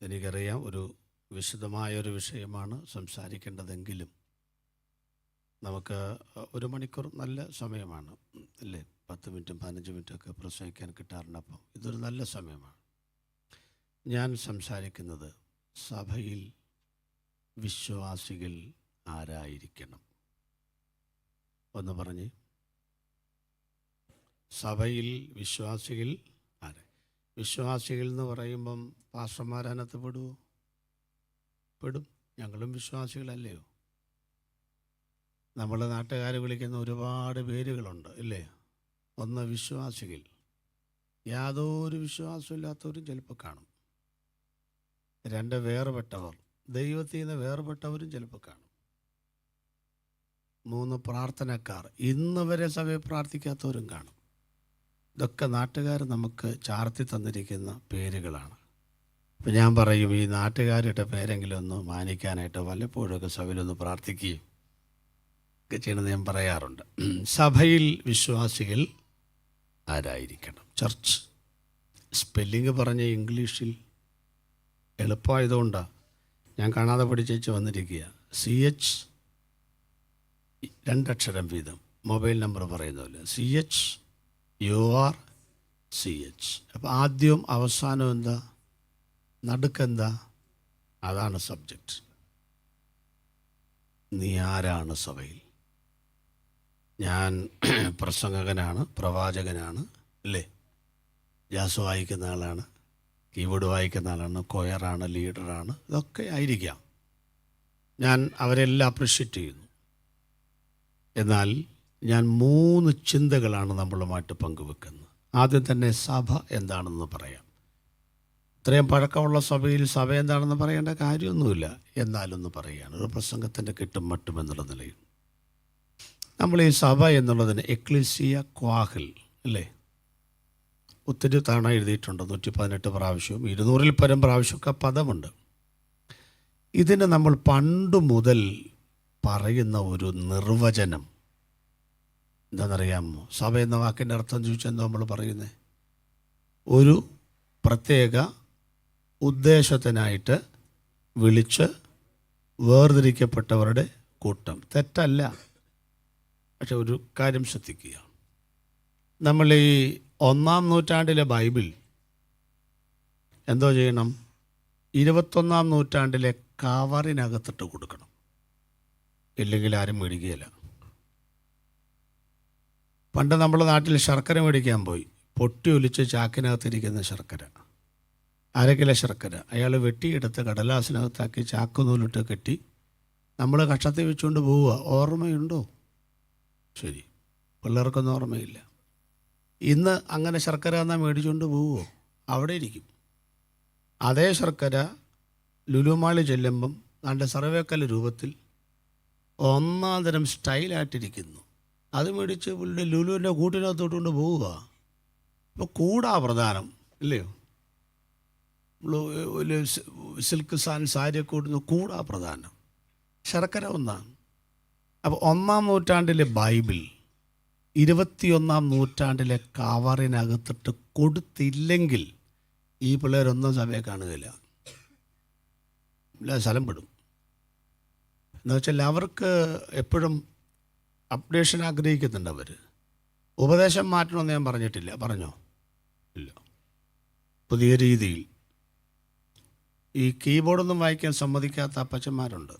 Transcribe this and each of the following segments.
എനിക്കറിയാം ഒരു വിശദമായൊരു വിഷയമാണ് സംസാരിക്കേണ്ടതെങ്കിലും നമുക്ക് ഒരു മണിക്കൂർ നല്ല സമയമാണ് അല്ലേ? 10 മിനിറ്റും 15 മിനിറ്റൊക്കെ പ്രസംഗിക്കാൻ കിട്ടാറുണ്ട്. അപ്പം ഇതൊരു നല്ല സമയമാണ്. ഞാൻ സംസാരിക്കുന്നത് സഭയിൽ വിശ്വാസികൾ ആരായിരിക്കണം ഒന്ന് പറഞ്ഞ്. സഭയിൽ വിശ്വാസികൾ ആര്? വിശ്വാസികൾ എന്ന് പറയുമ്പം പാസ്റ്റർമാരതിനകത്ത് പെടുമോ? പെടും. ഞങ്ങളും വിശ്വാസികളല്ലയോ? നമ്മളെ നാട്ടുകാർ വിളിക്കുന്ന ഒരുപാട് പേരുകളുണ്ട് ഇല്ലേ? ഒന്ന് വിശ്വാസികൾ, യാതൊരു വിശ്വാസമില്ലാത്തവരും ചിലപ്പോൾ കാണും. 2 വേർപെട്ടവർ, ദൈവത്തിൽ നിന്ന് വേർപെട്ടവരും ചിലപ്പോൾ കാണും. 3 പ്രാർത്ഥനക്കാർ, ഇന്ന് വരെ സഭയിൽ പ്രാർത്ഥിക്കാത്തവരും കാണും. ഇതൊക്കെ നാട്ടുകാർ നമുക്ക് ചാർത്തി തന്നിരിക്കുന്ന പേരുകളാണ്. അപ്പം ഞാൻ പറയും, ഈ നാട്ടുകാരുടെ പേരെങ്കിലും ഒന്ന് മാനിക്കാനായിട്ട് വല്ലപ്പോഴൊക്കെ സഭയിലൊന്ന് പ്രാർത്ഥിക്കുകയും ഒക്കെ ചെയ്യണമെന്ന് ഞാൻ പറയാറുണ്ട്. സഭയിൽ വിശ്വാസികൾ ആരായിരിക്കണം? ചർച്ച് സ്പെല്ലിങ് പറഞ്ഞ ഇംഗ്ലീഷിൽ എളുപ്പമായതുകൊണ്ടാണ് ഞാൻ കാണാതെ പഠിച്ചേച്ച് വന്നിരിക്കുക. CH 2 അക്ഷരം വീതം, മൊബൈൽ നമ്പർ പറയുന്ന പോലെ CHURCH. അപ്പോൾ ആദ്യവും അവസാനവും എന്താ? നടുക്കെന്താ? അതാണ് സബ്ജക്റ്റ്. നീ ആരാണ് സഭയിൽ? ഞാൻ പ്രസംഗകനാണ്, പ്രവാചകനാണ് അല്ലേ? ജാസ് വായിക്കുന്ന ആളാണ്, കീബോർഡ് വായിക്കുന്ന ആളാണ്, കൊയറാണ്, ലീഡറാണ്, ഇതൊക്കെ ആയിരിക്കാം. ഞാൻ അവരെല്ലാം അപ്രിഷ്യേറ്റ് ചെയ്യുന്നു. എന്നാൽ ഞാൻ 3 ചിന്തകളാണ് നമ്മളുമായിട്ട് പങ്കുവെക്കുന്നത്. ആദ്യം തന്നെ സഭ എന്താണെന്ന് പറയാം. ഇത്രയും പഴക്കമുള്ള സഭയിൽ സഭ എന്താണെന്ന് പറയേണ്ട കാര്യമൊന്നുമില്ല, എന്നാലൊന്ന് പറയുകയാണ് ഒരു പ്രസംഗത്തിൻ്റെ കിട്ടും മട്ടും എന്നുള്ള നിലയിൽ. നമ്മൾ ഈ സഭ എന്നുള്ളതിന് എക്ലീസിയ ക്വാഹിൽ അല്ലേ, ഒത്തിരി തവണ എഴുതിയിട്ടുണ്ട്. 118 പ്രാവശ്യവും 200-ൽ പരം പ്രാവശ്യമൊക്കെ പദമുണ്ട്. ഇതിന് നമ്മൾ പണ്ട് മുതൽ പറയുന്ന ഒരു നിർവചനം എന്താണെന്നറിയാമോ? സഭ എന്ന വാക്കിൻ്റെ അർത്ഥം ചോദിച്ചാൽ എന്താ നമ്മൾ പറയുന്നത്? ഒരു പ്രത്യേക ഉദ്ദേശത്തിനായിട്ട് വിളിച്ച് വേർതിരിക്കപ്പെട്ടവരുടെ കൂട്ടം. തെറ്റല്ല, പക്ഷെ ഒരു കാര്യം ശ്രദ്ധിക്കുക. നമ്മൾ ഈ 1-ാം നൂറ്റാണ്ടിലെ ബൈബിൾ എന്തോ ചെയ്യണം? 21-ാം നൂറ്റാണ്ടിലെ കവറിനകത്തിട്ട് കൊടുക്കണം, ഇല്ലെങ്കിൽ ആരും മേടിക്കുകയില്ല. പണ്ട് നമ്മുടെ നാട്ടിൽ ശർക്കര മേടിക്കാൻ പോയി, പൊട്ടി ഒലിച്ച് ചാക്കിനകത്തിരിക്കുന്ന ശർക്കര, 1/2 കിലോ ശർക്കര അയാൾ വെട്ടിയെടുത്ത് കടലാസിനകത്താക്കി ചാക്കുനൂലിട്ട് കെട്ടി നമ്മൾ കക്ഷത്തിൽ വെച്ചുകൊണ്ട് പോവുക. ഓർമ്മയുണ്ടോ? ശരി, പിള്ളേർക്കൊന്നും ഓർമ്മയില്ല. ഇന്ന് അങ്ങനെ ശർക്കര എന്നാൽ മേടിച്ചുകൊണ്ട് പോവുമോ? അവിടെ ഇരിക്കും. അതേ ശർക്കര ലുലുമാളി ചെല്ലുമ്പം നല്ല സർവേക്കല്ല് രൂപത്തിൽ 1-ാം തരം സ്റ്റൈലായിട്ടിരിക്കുന്നു. അത് മേടിച്ച് പുള്ളിയുടെ ലുലുവിൻ്റെ കൂട്ടിനകത്തോട്ടുകൊണ്ട് പോവുക. ഇപ്പോൾ കൂടാ പ്രധാനം ഇല്ലയോ? സിൽക്ക് സാരിയൊക്കെ കൊടുക്കുന്ന കൂടാ പ്രധാനം, ശർക്കര ഒന്നാണ്. അപ്പോൾ 1-ാം നൂറ്റാണ്ടിലെ ബൈബിൾ 21-ാം നൂറ്റാണ്ടിലെ കവറിനകത്തിട്ട് കൊടുത്തില്ലെങ്കിൽ ഈ പിള്ളേരൊന്നും സഭയെ കാണുകയില്ല, എല്ലാ സ്ഥലം പെടും. എന്ന് വെച്ചാൽ അവർക്ക് എപ്പോഴും അപ്ഡേഷൻ ആഗ്രഹിക്കുന്നുണ്ട്. അവർ ഉപദേശം മാറ്റണമെന്ന് ഞാൻ പറഞ്ഞിട്ടില്ല. പറഞ്ഞോ? ഇല്ല. പുതിയ രീതിയിൽ ഈ കീബോർഡൊന്നും വായിക്കാൻ സമ്മതിക്കാത്ത അപ്പച്ചന്മാരുണ്ട്.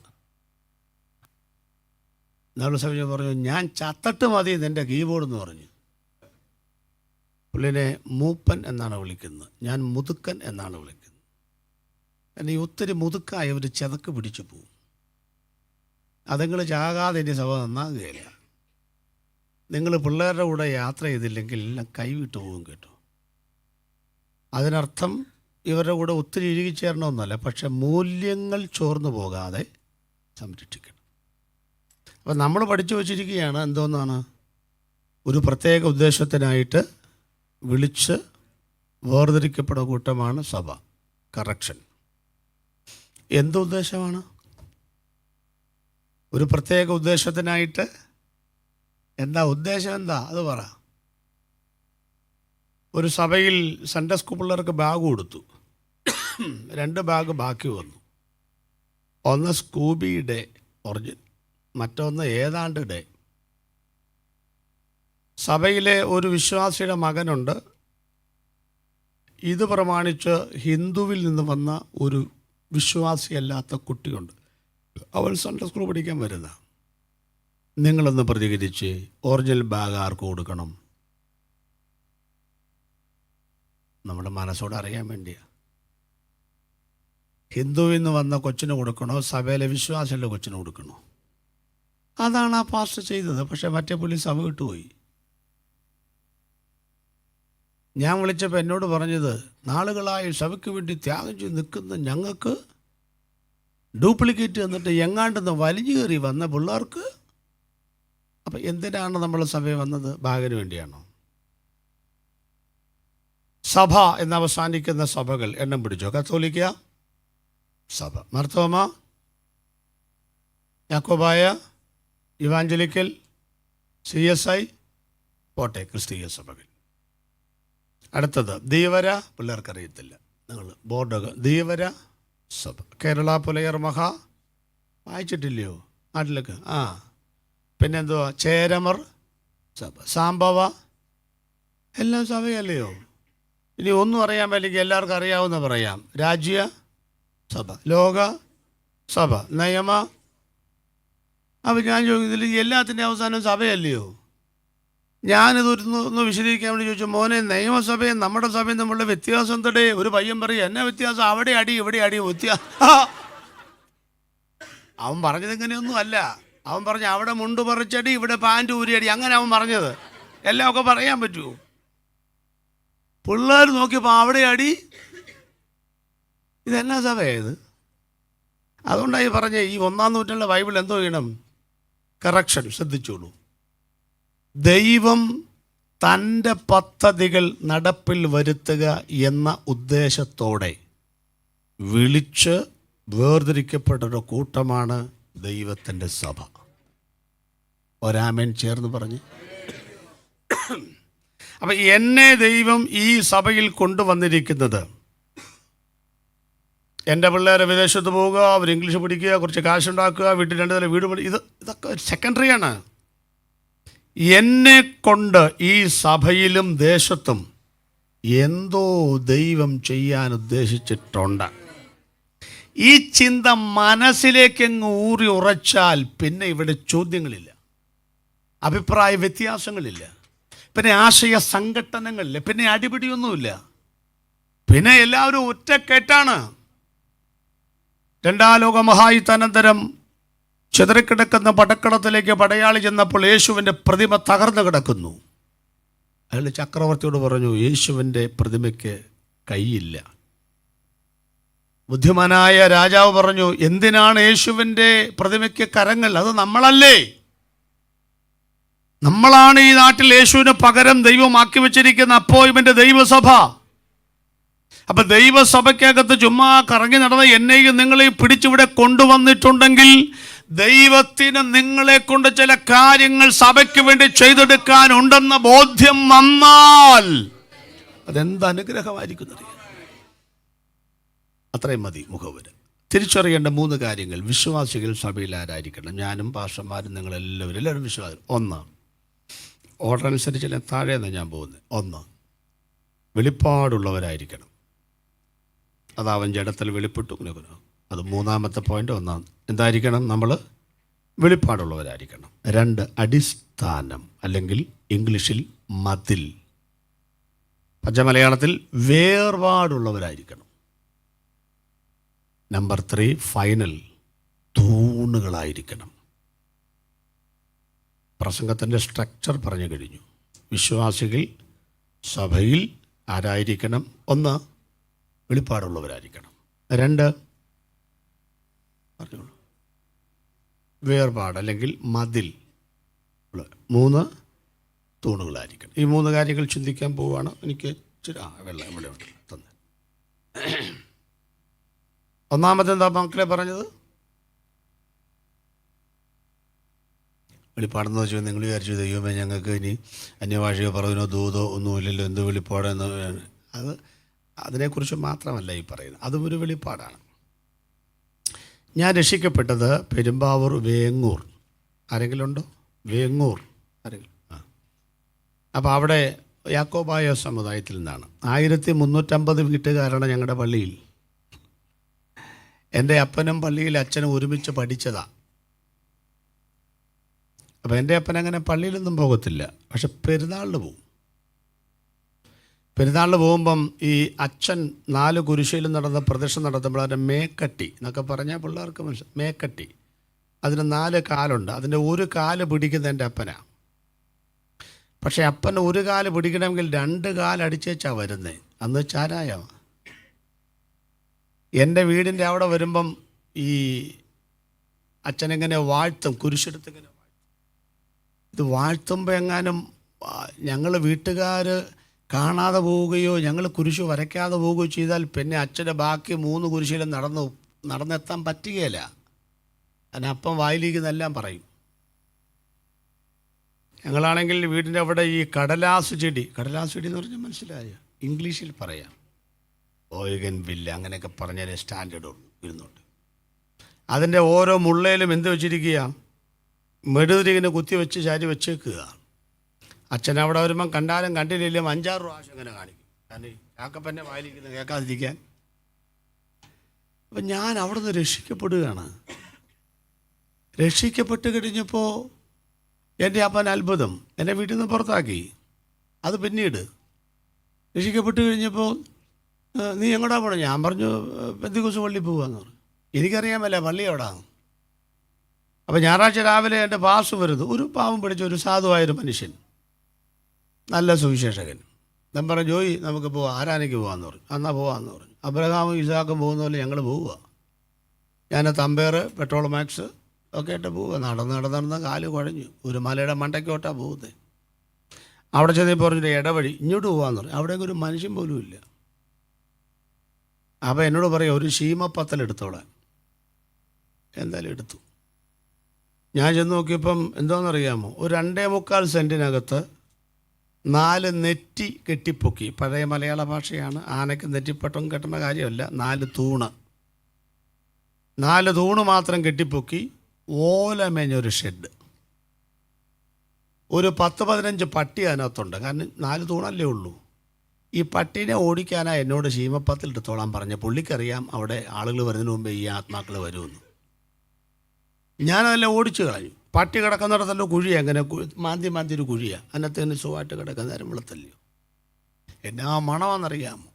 നാളെ സമയം പറഞ്ഞു, ഞാൻ ചത്തട്ട് മതി നിൻ്റെ കീബോർഡ് എന്ന് പറഞ്ഞു. പുള്ളിനെ മൂപ്പൻ എന്നാണ് വിളിക്കുന്നത്, ഞാൻ മുതുക്കൻ എന്നാണ് വിളിക്കുന്നത്. കാരണം ഈ ഒത്തിരി മുതുക്കായി അവർ ചെതക്ക് പിടിച്ചു പോവും. അതുങ്ങൾ ചാകാതെ ഇനി സഭ നന്നാകുകയില്ല. നിങ്ങൾ പിള്ളേരുടെ കൂടെ യാത്ര ചെയ്തില്ലെങ്കിൽ എല്ലാം കൈവിട്ട് പോകും കേട്ടോ. അതിനർത്ഥം ഇവരുടെ കൂടെ ഒത്തിരി ഇഴുകിച്ചേരണമെന്നല്ല, പക്ഷെ മൂല്യങ്ങൾ ചോർന്നു പോകാതെ സംരക്ഷിക്കണം. അപ്പം നമ്മൾ പഠിച്ചു വച്ചിരിക്കുകയാണ് എന്തോന്നാണ്? ഒരു പ്രത്യേക ഉദ്ദേശത്തിനായിട്ട് വിളിച്ച് വേർതിരിക്കപ്പെടുന്ന കൂട്ടമാണ് സഭ. കറക്ഷൻ. എന്തുദ്ദേശമാണ്? ഒരു പ്രത്യേക ഉദ്ദേശത്തിനായിട്ട് എന്താ ഉദ്ദേശം? എന്താ അത് പറ. ഒരു സഭയിൽ സൺഡേ സ്കൂൾ പിള്ളേർക്ക് ബാഗ് കൊടുത്തു. 2 ബാഗ് ബാക്കി വന്നു. ഒന്ന് സ്കൂബിയുടെ ഒറിജിൻ, മറ്റൊന്ന് ഏതാണ്ട് ഡേ. സഭയിലെ ഒരു വിശ്വാസിയുടെ മകനുണ്ട്. ഇത് പ്രമാണിച്ച് ഹിന്ദുവിൽ നിന്ന് വന്ന ഒരു വിശ്വാസിയല്ലാത്ത കുട്ടിയുണ്ട്. അവൾ സൺഡേ സ്കൂൾ പഠിക്കാൻ വരുന്ന. നിങ്ങളൊന്ന് പ്രതികരിച്ച് ഒറിജിനൽ ബാഗ് ആർക്ക് കൊടുക്കണം? നമ്മുടെ മനസ്സോട് അറിയാൻ വേണ്ടിയാണ്. ഹിന്ദുവിൽ നിന്ന് വന്ന കൊച്ചിന് കൊടുക്കണോ, സഭയിലെ വിശ്വാസികളുടെ കൊച്ചിന് കൊടുക്കണോ? അതാണ് ആ പാസ്റ്റർ ചെയ്തത്. പക്ഷേ മറ്റേ പുള്ളി സഭ വിട്ടുപോയി. ഞാൻ വിളിച്ചപ്പോൾ എന്നോട് പറഞ്ഞത്, നാളുകളായി സഭയ്ക്ക് വേണ്ടി ത്യാഗം ചെയ്ത് നിൽക്കുന്ന ഞങ്ങൾക്ക് ഡ്യൂപ്ലിക്കേറ്റ് എന്നിട്ട് എങ്ങാണ്ടെന്ന് വലിഞ്ഞു കയറി വന്ന പിള്ളേർക്ക്. അപ്പം എന്തിനാണ് നമ്മൾ സഭയിൽ വന്നത്? ബാഗിന് വേണ്ടിയാണോ? സഭ എന്നവസാനിക്കുന്ന സഭകൾ എണ്ണം പിടിച്ചോ. കത്തോലിക്ക സഭ, മാർത്തോമ, യാക്കോബായ, ഇവാഞ്ചലിക്കൽ, CSI, പോട്ടെ ക്രിസ്തീയ സഭകൾ. അടുത്തത് ധീവര, പിള്ളേർക്കറിയത്തില്ല, നിങ്ങൾ ബോർഡൊക്കെ. ധീവര സഭ, കേരള പുലയർ മഹാ, വായിച്ചിട്ടില്ലയോ നാട്ടിലൊക്കെ? പിന്നെന്തുവാ, ചേരമർ സഭ, സാംബവ, എല്ലാം സഭയല്ലയോ? ഇനി ഒന്നും അറിയാൻ പറ്റില്ലെങ്കിൽ എല്ലാവർക്കും അറിയാവുന്ന പറയാം. രാജ്യ സഭ, ലോക സഭ, നിയമ. അപ്പം ഞാൻ ചോദിക്കുന്നതിൽ എല്ലാത്തിൻ്റെ അവസാനം സഭയല്ലയോ? ഞാനിതൊന്ന് വിശദീകരിക്കാൻ വേണ്ടി ചോദിച്ചു, മോനെ നിയമസഭയും നമ്മുടെ സഭയും തമ്മിലുള്ള വ്യത്യാസം എന്തടേ? ഒരു പയ്യൻ പറയും, എന്നാ വ്യത്യാസം? അവിടെ അടി ഇവിടെ അടി അവൻ പറഞ്ഞത് ഇങ്ങനെയൊന്നും അല്ല. അവൻ പറഞ്ഞ അവിടെ മുണ്ട് പറിച്ചടി ഇവിടെ പാൻറ് ഊരിയടി, അങ്ങനെ അവൻ പറഞ്ഞത്. എല്ലാം ഒക്കെ പറയാൻ പറ്റുമോ? പിള്ളേർ നോക്കിയപ്പോൾ അവിടെ അടി. ഇതെന്നാ സഭയത്? അതുകൊണ്ടായി പറഞ്ഞ ഈ 1-ാം നൂറ്റാണ്ടിലെ ബൈബിൾ എന്തോ ചെയ്യണം? കറക്ഷൻ. ശ്രദ്ധിച്ചോളൂ. ദൈവം തൻ്റെ പദ്ധതികൾ നടപ്പിൽ വരുത്തുക എന്ന ഉദ്ദേശത്തോടെ വിളിച്ച് വേർതിരിക്കപ്പെട്ടൊരു കൂട്ടമാണ് ദൈവത്തിൻ്റെ സഭ. ഒരാമേൻ ചേർന്ന് പറഞ്ഞ്. അപ്പം എന്നെ ദൈവം ഈ സഭയിൽ കൊണ്ടുവന്നിരിക്കുന്നത്, എൻ്റെ പിള്ളേരെ വിദേശത്ത് പോവുക, അവർ ഇംഗ്ലീഷ് പഠിക്കുക, കുറച്ച് കാശുണ്ടാക്കുക, വീട്ടിൽ 2 നില വീട് പണി, ഇതൊക്കെ സെക്കൻഡറിയാണ്. എന്നെ കൊണ്ട് ഈ സഭയിലും ദേശത്തും എന്തോ ദൈവം ചെയ്യാൻ ഉദ്ദേശിച്ചിട്ടുണ്ട്. ഈ ചിന്ത മനസ്സിലേക്കെങ്ങ് ഊറി ഉറച്ചാൽ പിന്നെ ഇവിടെ ചോദ്യങ്ങളില്ല, അഭിപ്രായ വ്യത്യാസങ്ങളില്ല, പിന്നെ ആശയ സംഘട്ടനങ്ങളില്ല, പിന്നെ അടിപിടിയൊന്നുമില്ല, പിന്നെ എല്ലാവരും ഒറ്റക്കെട്ടാണ്. 2-ാം ലോക മഹായുദ്ധാനന്തരം ചിതറിക്കിടക്കുന്ന പടക്കളത്തിലേക്ക് പടയാളി ചെന്നപ്പോൾ യേശുവിൻ്റെ പ്രതിമ തകർന്നു കിടക്കുന്നു. അയാൾ ചക്രവർത്തിയോട് പറഞ്ഞു, യേശുവിൻ്റെ പ്രതിമയ്ക്ക് കൈയില്ല. ബുദ്ധിമാനായ രാജാവ് പറഞ്ഞു, എന്തിനാണ് യേശുവിൻ്റെ പ്രതിമയ്ക്ക് കരങ്ങൾ? അത് നമ്മളല്ലേ, നമ്മളാണ് ഈ നാട്ടിൽ യേശുവിന് പകരം ദൈവമാക്കി വെച്ചിരിക്കുന്ന അപ്പോയിൻമെന്റ് ദൈവസഭ. അപ്പൊ ദൈവസഭയ്ക്കകത്ത് ചുമ്മാ കറങ്ങി നടന്ന എന്നെയും നിങ്ങളെയും പിടിച്ചിവിടെ കൊണ്ടുവന്നിട്ടുണ്ടെങ്കിൽ ദൈവത്തിന് നിങ്ങളെ കൊണ്ട് ചില കാര്യങ്ങൾ സഭയ്ക്ക് വേണ്ടി ചെയ്തെടുക്കാനുണ്ടെന്ന ബോധ്യം വന്നാൽ അതെന്ത് അനുഗ്രഹമായിരിക്കും. അത്രയും മതി മുഖവുര. തിരിച്ചറിയേണ്ട 3 കാര്യങ്ങൾ. വിശ്വാസികൾ സഭയിൽ ആരായിരിക്കണം? ഞാനും പാസ്റ്റർമാരും എല്ലാവരും വിശ്വാസം. 1, ഓർഡർ അനുസരിച്ച് താഴെയാണ് ഞാൻ പോകുന്നത്. 1, വെളിപ്പാടുള്ളവരായിരിക്കണം. അതാവൻ ജഡത്തിൽ വെളിപ്പെട്ടു. അത് 3-ാമത്തെ പോയിന്റ്. 1 എന്തായിരിക്കണം? നമ്മൾ വെളിപ്പാടുള്ളവരായിരിക്കണം. 2, അടിസ്ഥാനം, അല്ലെങ്കിൽ ഇംഗ്ലീഷിൽ മതിൽ, പച്ചമലയാളത്തിൽ വേർപാടുള്ളവരായിരിക്കണം. Number 3, final, തൂണുകളായിരിക്കണം. പ്രസംഗത്തിൻ്റെ സ്ട്രക്ചർ പറഞ്ഞു കഴിഞ്ഞു. വിശ്വാസികൾ സഭയിൽ ആരായിരിക്കണം? 1, വെളിപ്പാടുള്ളവരായിരിക്കണം. 2, പറഞ്ഞോളൂ, വേർപാട് അല്ലെങ്കിൽ മതിൽ. 3, തൂണുകളായിരിക്കണം. ഈ 3 കാര്യങ്ങൾ ചിന്തിക്കാൻ പോവുകയാണ്. എനിക്ക് വെള്ളം ഇവിടെ ഉണ്ട് തന്നെ. 1-ാമത്തെ എന്താ മക്കളെ പറഞ്ഞത്? വെളിപ്പാടെന്ന് വെച്ചാൽ നിങ്ങൾ വിചാരിച്ചു ദൈവമേ ഞങ്ങൾക്ക് ഇനി അന്യഭാഷയോ പറഞ്ഞോ ദൂതോ ഒന്നുമില്ലല്ലോ, എന്ത് വെളിപ്പാടെന്ന്. അത് അതിനെക്കുറിച്ച് മാത്രമല്ല ഈ പറയുന്നത്, അതും ഒരു വെളിപ്പാടാണ്. ഞാൻ രക്ഷിക്കപ്പെട്ടത് പെരുമ്പാവൂർ വേങ്ങൂർ. ആരെങ്കിലും ഉണ്ടോ? വേങ്ങൂർ ആരെങ്കിലും? അപ്പോൾ അവിടെ യാക്കോബായ സമുദായത്തിൽ നിന്നാണ്. 1350 വീട്ടുകാരാണ് ഞങ്ങളുടെ പള്ളിയിൽ. എൻ്റെ അപ്പനും പള്ളിയിൽ അച്ഛനും ഒരുമിച്ച് പഠിച്ചതാണ്. അപ്പോൾ എൻ്റെ അപ്പൻ അങ്ങനെ പള്ളിയിലൊന്നും പോകത്തില്ല, പക്ഷെ പെരുന്നാളിന് പോകും. പെരുന്നാളിന് പോകുമ്പം ഈ അച്ഛൻ 4 കുരിശിൽ നടന്ന പ്രദക്ഷിണം നടത്തുമ്പോൾ അതിൻ്റെ മേക്കട്ടി എന്നൊക്കെ പറഞ്ഞാൽ പിള്ളേർക്ക് മനസ്സിലാവും. മേക്കട്ടി, അതിന് 4 കാലുണ്ട്. അതിൻ്റെ ഒരു കാല് പിടിക്കുന്ന എൻ്റെ അപ്പനാണ്. പക്ഷേ അപ്പൻ ഒരു കാല് പിടിക്കണമെങ്കിൽ 2 കാലടിച്ചേച്ചാണ് വരുന്നത്. അന്ന് ചാരായ എൻ്റെ വീടിൻ്റെ അവിടെ വരുമ്പം ഈ അച്ഛനെങ്ങനെ വാഴ്ത്തും, കുരിശെടുത്തിങ്ങനെ വാഴ്ത്തും. ഇത് വാഴ്ത്തുമ്പോൾ എങ്ങാനും ഞങ്ങൾ വീട്ടുകാർ കാണാതെ പോവുകയോ ഞങ്ങൾ കുരിശ് വരയ്ക്കാതെ പോവുകയോ ചെയ്താൽ പിന്നെ അച്ഛൻ്റെ ബാക്കി 3 കുരിശിലും നടന്നെത്താൻ പറ്റുകയില്ല. അതിനപ്പം വായിലിരിക്കുന്നെല്ലാം പറയും. ഞങ്ങളാണെങ്കിൽ വീടിൻ്റെ അവിടെ ഈ കടലാസ് ചെടി എന്ന് പറഞ്ഞാൽ മനസ്സിലായോ? ഇംഗ്ലീഷിൽ പറയാം, ഓയഗൻ വില്ല അങ്ങനെയൊക്കെ പറഞ്ഞാൽ സ്റ്റാൻഡേർഡ് ഇരുന്നുണ്ട്. അതിൻ്റെ ഓരോ മുള്ളയിലും എന്ത് വെച്ചിരിക്കുക? മെഴുതിരിങ്ങനെ കുത്തി വെച്ച് ചാരി വെച്ചേക്കുക. അച്ഛൻ അവിടെ വരുമ്പം കണ്ടാലും കണ്ടില്ലെങ്കിലും 5-6 പ്രാവശ്യം അങ്ങനെ കാണിക്കും. കാരണം ചാക്കപ്പന്നെ വായിലിരിക്കുന്നത് കേൾക്കാതിരിക്കാൻ. അപ്പം ഞാൻ അവിടെ നിന്ന് രക്ഷിക്കപ്പെടുകയാണ്. രക്ഷിക്കപ്പെട്ട് കഴിഞ്ഞപ്പോൾ എൻ്റെ അപ്പൻ അത്ഭുതം, എന്നെ വീട്ടിൽ നിന്ന് പുറത്താക്കി. അത് പിന്നീട് രക്ഷിക്കപ്പെട്ട് കഴിഞ്ഞപ്പോൾ നീ എങ്ങോട്ടാ പോകണം? ഞാൻ പറഞ്ഞു പെന്തിക്കോസ്ത് പള്ളി പോവാന്ന് പറഞ്ഞു. എനിക്കറിയാമല്ല പള്ളി എവിടാണ്. അപ്പോൾ ഞായറാഴ്ച രാവിലെ എൻ്റെ പാസ് വരുന്നു. ഒരു പാവം പിടിച്ച ഒരു സാധുവായൊരു മനുഷ്യൻ, നല്ല സുവിശേഷകൻ. ഞാൻ പറഞ്ഞു ജോയി നമുക്ക് പോവാം, ആരാനയ്ക്ക് പോകാമെന്ന് പറഞ്ഞു. എന്നാൽ പോവാമെന്ന് പറഞ്ഞു. അബ്രഹാമും ഇസാക്കും പോകുന്ന പോലെ ഞങ്ങൾ പോവുക. ഞാൻ തമ്പേർ പെട്രോൾ മാക്സ് ഒക്കെ ആയിട്ട് പോവുക. നടന്ന് കാല് കുഴഞ്ഞു. ഒരു മലയുടെ മണ്ടയ്ക്കോട്ടാണ് പോകുന്നത്. അവിടെ ചെന്ന് പറഞ്ഞിട്ട് ഇടവഴി ഇങ്ങോട്ട് പോകാമെന്ന് പറഞ്ഞു. അവിടെയൊക്കെ ഒരു മനുഷ്യൻ പോലും ഇല്ല. അപ്പോൾ എന്നോട് പറയാം ഒരു ശീമപ്പത്തലെടുത്തോളാൻ. എന്തായാലും എടുത്തു. ഞാൻ ചെന്ന് നോക്കിയപ്പം എന്തോന്നറിയാമോ, ഒരു 2.25 സെൻറ്റിനകത്ത് 4 നെറ്റി കെട്ടിപ്പൊക്കി. പഴയ മലയാള ഭാഷയാണ്. ആനയ്ക്ക് നെറ്റിപ്പട്ടം കെട്ടുന്ന കാര്യമല്ല. 4 തൂണ് മാത്രം കെട്ടിപ്പൊക്കി ഓലമേഞ്ഞൊരു ഷെഡ്. ഒരു 10-15 പട്ടി അതിനകത്തുണ്ട്. കാരണം 4 തൂണല്ലേ ഉള്ളൂ. ഈ പട്ടീനെ ഓടിക്കാനാണ് എന്നോട് ശീമപ്പത്തിൽ എടുത്തോളാൻ പറഞ്ഞ. പുള്ളിക്കറിയാം അവിടെ ആളുകൾ വരുന്നതിന് മുമ്പേ ഈ ആത്മാക്കൾ വരുമെന്ന്. ഞാനതെല്ലാം ഓടിച്ചു കളഞ്ഞു. പട്ടി കിടക്കുന്നിടത്തല്ലോ കുഴി, അങ്ങനെ മാന്തി ഒരു കുഴിയാണ്. അതിനകത്ത് തന്നെ സുഖമായിട്ട് കിടക്കുന്ന നേരം വെളുത്തല്ലയോ. എന്നാ മണമെന്നറിയാമോ,